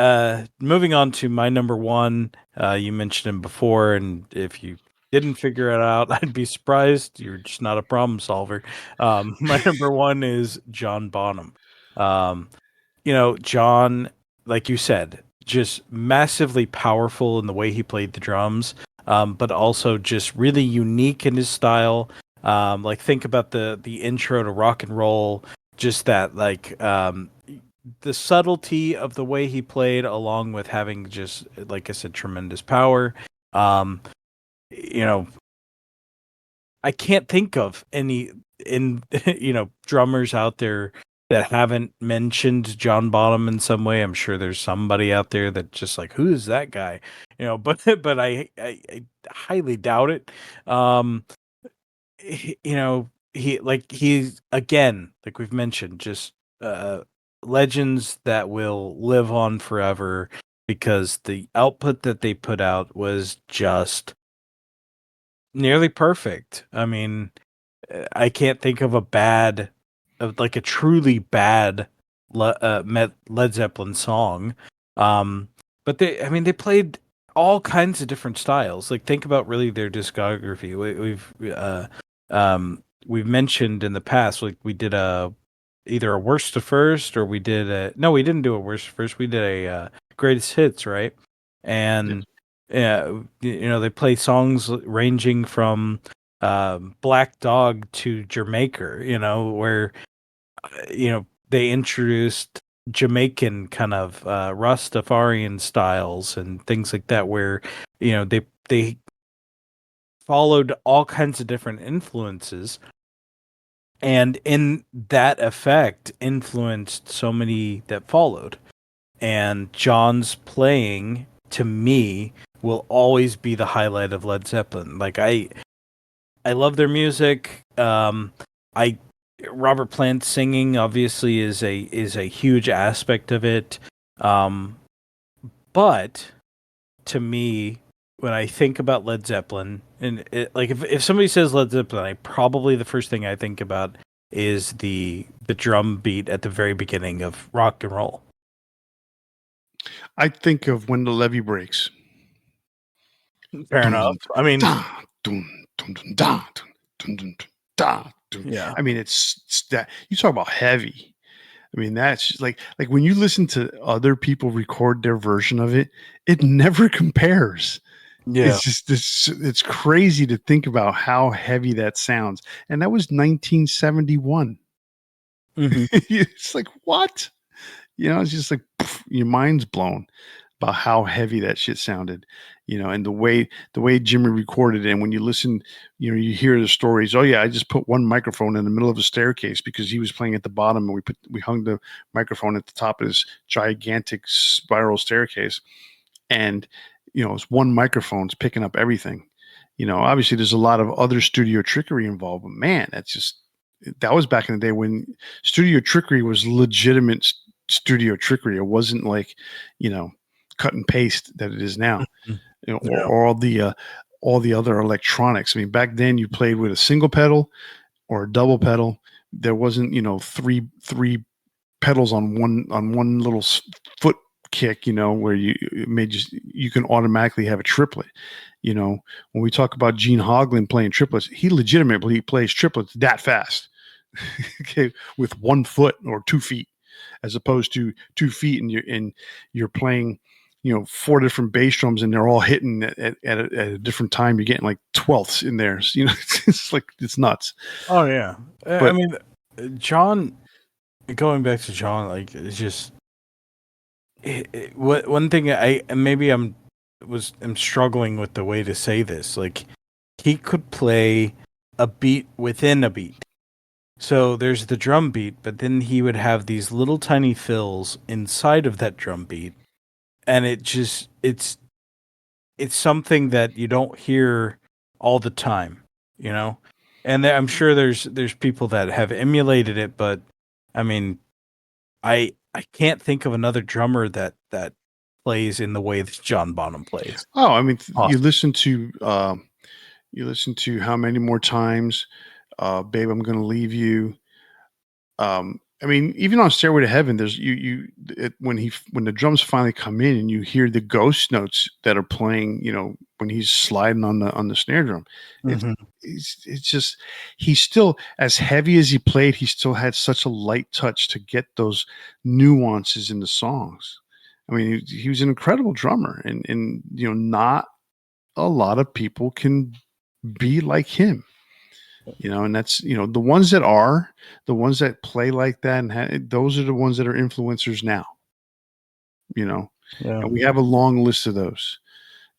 [SPEAKER 2] moving on to my number one, you mentioned him before, and if you didn't figure it out, I'd be surprised. You're just not a problem solver. My number one is John Bonham. Um, John, like you said, just massively powerful in the way he played the drums, but also just really unique in his style. Like think about the intro to rock and roll, just that the subtlety of the way he played, along with having just like I said, tremendous power. Um, you know, I can't think of any drummers out there that haven't mentioned John Bonham in some way. I'm sure there's somebody out there that just like, who is that guy? But I highly doubt it. Um, he's again, like we've mentioned, just uh legends that will live on forever because the output that they put out was just nearly perfect. I mean, I can't think of a truly bad Led Zeppelin song. Um, but they played all kinds of different styles. Like, think about really their discography. We've mentioned in the past, like we did either a worst to first, or we didn't do a worst to first. We did a greatest hits, right?
[SPEAKER 1] Yes.
[SPEAKER 2] And yeah, they play songs ranging from Black Dog to Jamaica, where they introduced Jamaican kind of Rastafarian styles and things like that, where they followed all kinds of different influences, and in that effect influenced so many that followed. And John's playing, to me, will always be the highlight of Led Zeppelin. Like I love their music. I Robert Plant singing obviously is a huge aspect of it. Um, but to me, when I think about Led Zeppelin, and like if somebody says Led Zeppelin, probably the first thing I think about is the drum beat at the very beginning of rock and roll.
[SPEAKER 1] I think of When the Levee Breaks.
[SPEAKER 2] Fair
[SPEAKER 1] Dun,
[SPEAKER 2] enough.
[SPEAKER 1] dun,
[SPEAKER 2] I mean,
[SPEAKER 1] da, dun, dun, dun, da, dun, dun, dun, da, dun.
[SPEAKER 2] yeah,
[SPEAKER 1] I mean, it's that you talk about heavy. I mean, that's like when you listen to other people record their version of it, it never compares.
[SPEAKER 2] yeah.
[SPEAKER 1] It's just it's crazy to think about how heavy that sounds. And that was 1971.
[SPEAKER 2] Hmm.
[SPEAKER 1] It's like, what? It's just like poof, your mind's blown about how heavy that shit sounded, and the way Jimmy recorded it. And when you listen, you hear the stories. Oh yeah, I just put one microphone in the middle of a staircase because he was playing at the bottom, and we hung the microphone at the top of this gigantic spiral staircase, and it's one microphone's picking up everything. Obviously there's a lot of other studio trickery involved, but man, that was back in the day when studio trickery was legitimate studio trickery. It wasn't like, you know, cut and paste that it is now,
[SPEAKER 2] Yeah.
[SPEAKER 1] or all the other electronics. I mean, back then you played with a single pedal or a double pedal. There wasn't, three pedals on one little foot kick, where you can automatically have a triplet. When we talk about Gene Hoglan playing triplets, he legitimately plays triplets that fast. okay, with 1 foot or 2 feet, as opposed to 2 feet, and you're playing, 4 different bass drums, and they're all hitting at a different time. You're getting like twelfths in there. So, it's like it's nuts.
[SPEAKER 2] Oh yeah. I
[SPEAKER 1] But
[SPEAKER 2] mean, John. Going back to John, like it's just what one thing I maybe I'm struggling with the way to say this. Like he could play a beat within a beat. So there's the drum beat, but then he would have these little tiny fills inside of that drum beat, and it's something that you don't hear all the time, you know. And I'm sure there's people that have emulated it, but I mean, I can't think of another drummer that plays in the way that John Bonham plays.
[SPEAKER 1] oh, I mean,
[SPEAKER 2] Awesome.
[SPEAKER 1] you listen to How Many More Times, Babe, I'm Gonna Leave You. I mean, even on Stairway to Heaven, there's when the drums finally come in and you hear the ghost notes that are playing, when he's sliding on the snare drum. It's
[SPEAKER 2] Mhm.
[SPEAKER 1] it's just he's still, as heavy as he played, he still had such a light touch to get those nuances in the songs. I mean, he was an incredible drummer, and not a lot of people can be like him. And that's, the ones that play like that, and those are the ones that are influencers now. you know
[SPEAKER 2] Yeah.
[SPEAKER 1] and we have a long list of those,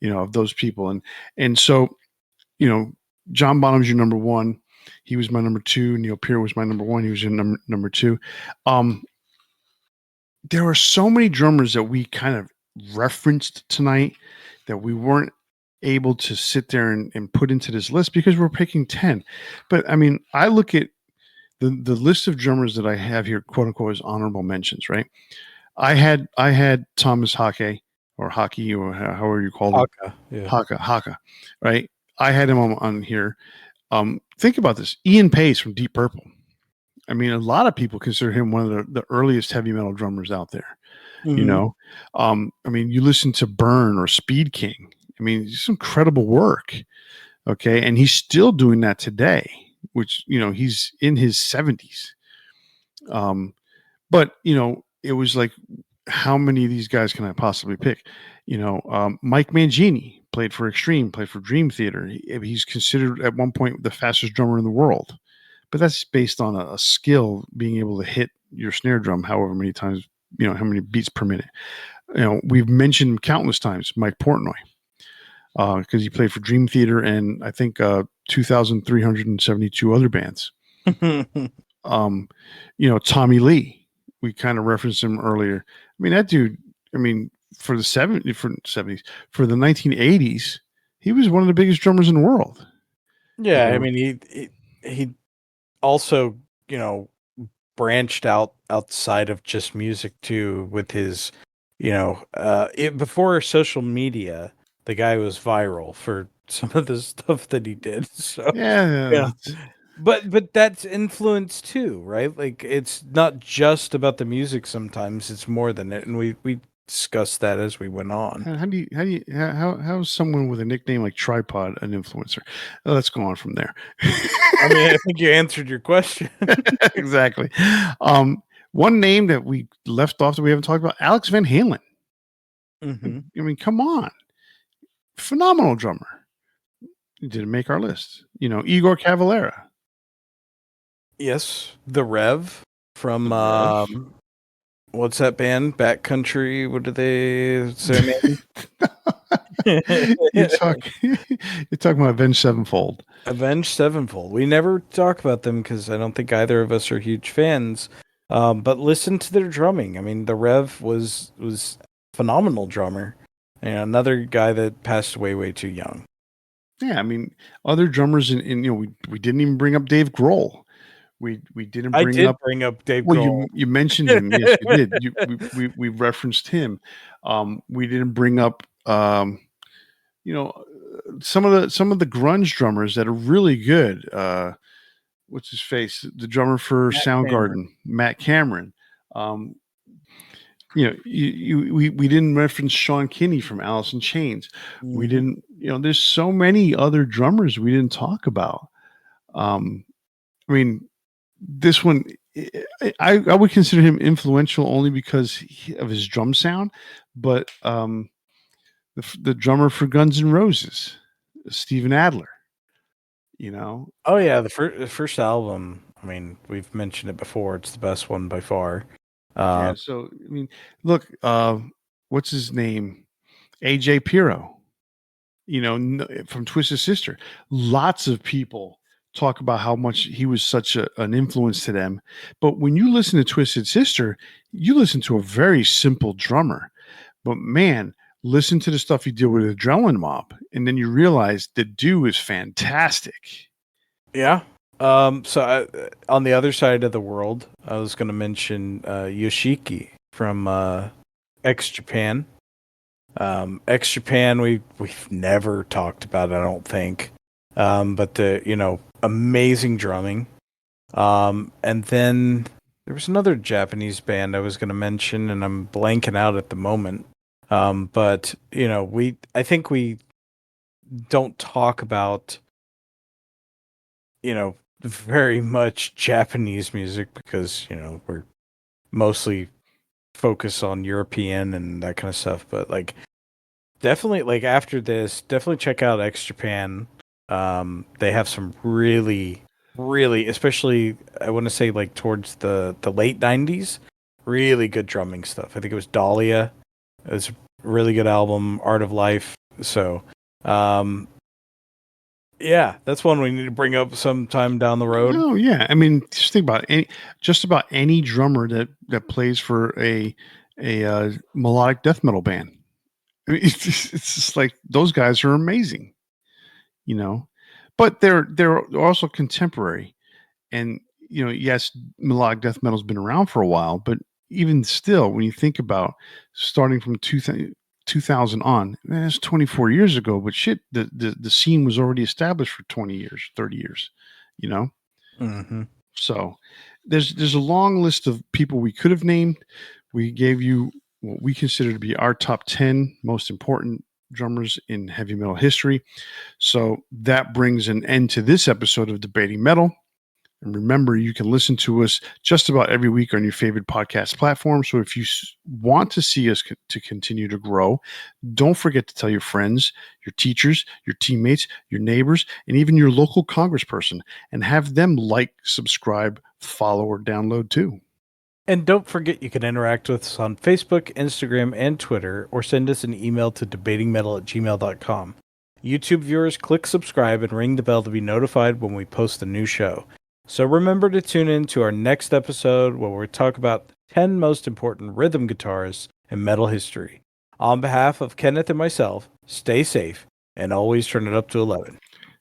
[SPEAKER 1] of those people. And so, you know John Bonham's your number one. He was my number two. Neil Peart was my number one. He was your number two. um there were so many drummers that we kind of referenced tonight that we weren't able to sit there and put into this list because we're picking 10. But I mean, I look at the list of drummers that I have here, quote unquote, as honorable mentions, right? I had Thomas Hake, or Hockey, or however you called him,
[SPEAKER 2] Haka. Yeah.
[SPEAKER 1] Haka, right? I had him on here. Think about this: Ian Pace from Deep Purple. I mean, a lot of people consider him one of the earliest heavy metal drummers out there. You
[SPEAKER 2] Mhm.
[SPEAKER 1] know, I mean, you listen to Burn or Speed King. I mean, it's incredible work. Okay, and he's still doing that today, which he's in his 70s. Um, but it was like, how many of these guys can I possibly pick? Mike Mangini played for Extreme, played for Dream Theater. He's considered at one point the fastest drummer in the world, but that's based on a skill, being able to hit your snare drum however many times, how many beats per minute. We've mentioned countless times Mike Portnoy, because he played for Dream Theater and I think 2,372 other bands. Um, Tommy Lee, we kind of referenced him earlier. I mean, that dude, I mean, for the 70s, for the 1980s, he was one of the biggest drummers in the world. You
[SPEAKER 2] Yeah, I
[SPEAKER 1] know,
[SPEAKER 2] mean he also, you know, branched out outside of just music too with his, before social media, the guy was viral for some of the stuff that he did. So,
[SPEAKER 1] yeah,
[SPEAKER 2] yeah. But that's influence too, right? Like it's not just about the music sometimes, it's more than it. And we discussed that as we went on.
[SPEAKER 1] how's someone with a nickname like Tripod an influencer? Let's go on from there.
[SPEAKER 2] I mean, I think you answered your question.
[SPEAKER 1] Exactly. One name that we left off that we haven't talked about: Alex Van Halen.
[SPEAKER 2] Hmm.
[SPEAKER 1] I mean, come on, phenomenal drummer. He didn't make our list. Igor Cavalera,
[SPEAKER 2] Yes, the Rev from
[SPEAKER 1] the Rev.
[SPEAKER 2] what's that band? Backcountry. What do they say name?
[SPEAKER 1] you talk, you're talking about Avenged Sevenfold.
[SPEAKER 2] Avenged Sevenfold. We never talk about them because I don't think either of us are huge fans. But listen to their drumming. I mean, the Rev was phenomenal drummer, and another guy that passed away way too young.
[SPEAKER 1] Yeah, I mean, other drummers, we didn't even bring up Dave Grohl. We didn't
[SPEAKER 2] I
[SPEAKER 1] bring
[SPEAKER 2] did
[SPEAKER 1] up.
[SPEAKER 2] bring up Dave
[SPEAKER 1] Well,
[SPEAKER 2] Grohl.
[SPEAKER 1] you mentioned him. Yes, you did. We referenced him. We didn't bring up you know some of the grunge drummers that are really good. What's his face? The drummer for
[SPEAKER 2] Matt Cameron.
[SPEAKER 1] Soundgarden, Matt Cameron. Um, we didn't reference Sean Kinney from Alice in Chains. We
[SPEAKER 2] Mhm.
[SPEAKER 1] didn't. There's so many other drummers we didn't talk about. I mean, this one, I would consider him influential only because of his drum sound, but the drummer for Guns N' Roses, Steven Adler, you know,
[SPEAKER 2] Oh yeah, the first album. I mean, we've mentioned it before. It's the best one by far.
[SPEAKER 1] yeah.
[SPEAKER 2] Um,
[SPEAKER 1] So I mean, look, what's his name? AJ Piro, from Twisted Sister. Lots of people talk about how much he was such an influence to them. But when you listen to Twisted Sister, you listen to a very simple drummer. But man, listen to the stuff he did with Adrenaline Mob, and then you realize the dude is fantastic.
[SPEAKER 2] yeah. On the other side of the world, I was going to mention Yoshiki from X Japan. X Japan, we've never talked about, I don't think. But the amazing drumming. And then there was another Japanese band I was going to mention, and I'm blanking out at the moment. But I think we don't talk about very much Japanese music because we're mostly focused on European and that kind of stuff. But like definitely like after this, definitely check out X Japan. They have some really, really, especially I want to say like towards the late '90s, really good drumming stuff. I think it was Dahlia. It was a really good album, Art of Life. So, um, yeah, that's one we need to bring up sometime down the road.
[SPEAKER 1] Oh yeah, I mean, just think about just about any drummer that plays for a melodic death metal band. I mean, it's just like those guys are amazing, you know. But they're also contemporary, and yes, melodic death metal's been around for a while, but even still, when you think about starting from 2000 on, that's 24 years ago. But shit, the scene was already established for 20 years, 30 years, you know.
[SPEAKER 2] Mm-hmm.
[SPEAKER 1] So there's a long list of people we could have named. We gave you what we consider to be our top 10 most important drummers in heavy metal history. So that brings an end to this episode of Debating Metal. And remember, you can listen to us just about every week on your favorite podcast platform. So if you want to see us to continue to grow, don't forget to tell your friends, your teachers, your teammates, your neighbors, and even your local congressperson, and have them like, subscribe, follow, or download too.
[SPEAKER 2] And don't forget you can interact with us on Facebook, Instagram, and Twitter, or send us an email to debatingmetal@gmail.com. YouTube viewers, click subscribe and ring the bell to be notified when we post a new show. So remember to tune in to our next episode where we talk about the 10 most important rhythm guitars in metal history. On behalf of Kenneth and myself, stay safe and always turn it up to 11.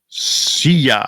[SPEAKER 1] See ya.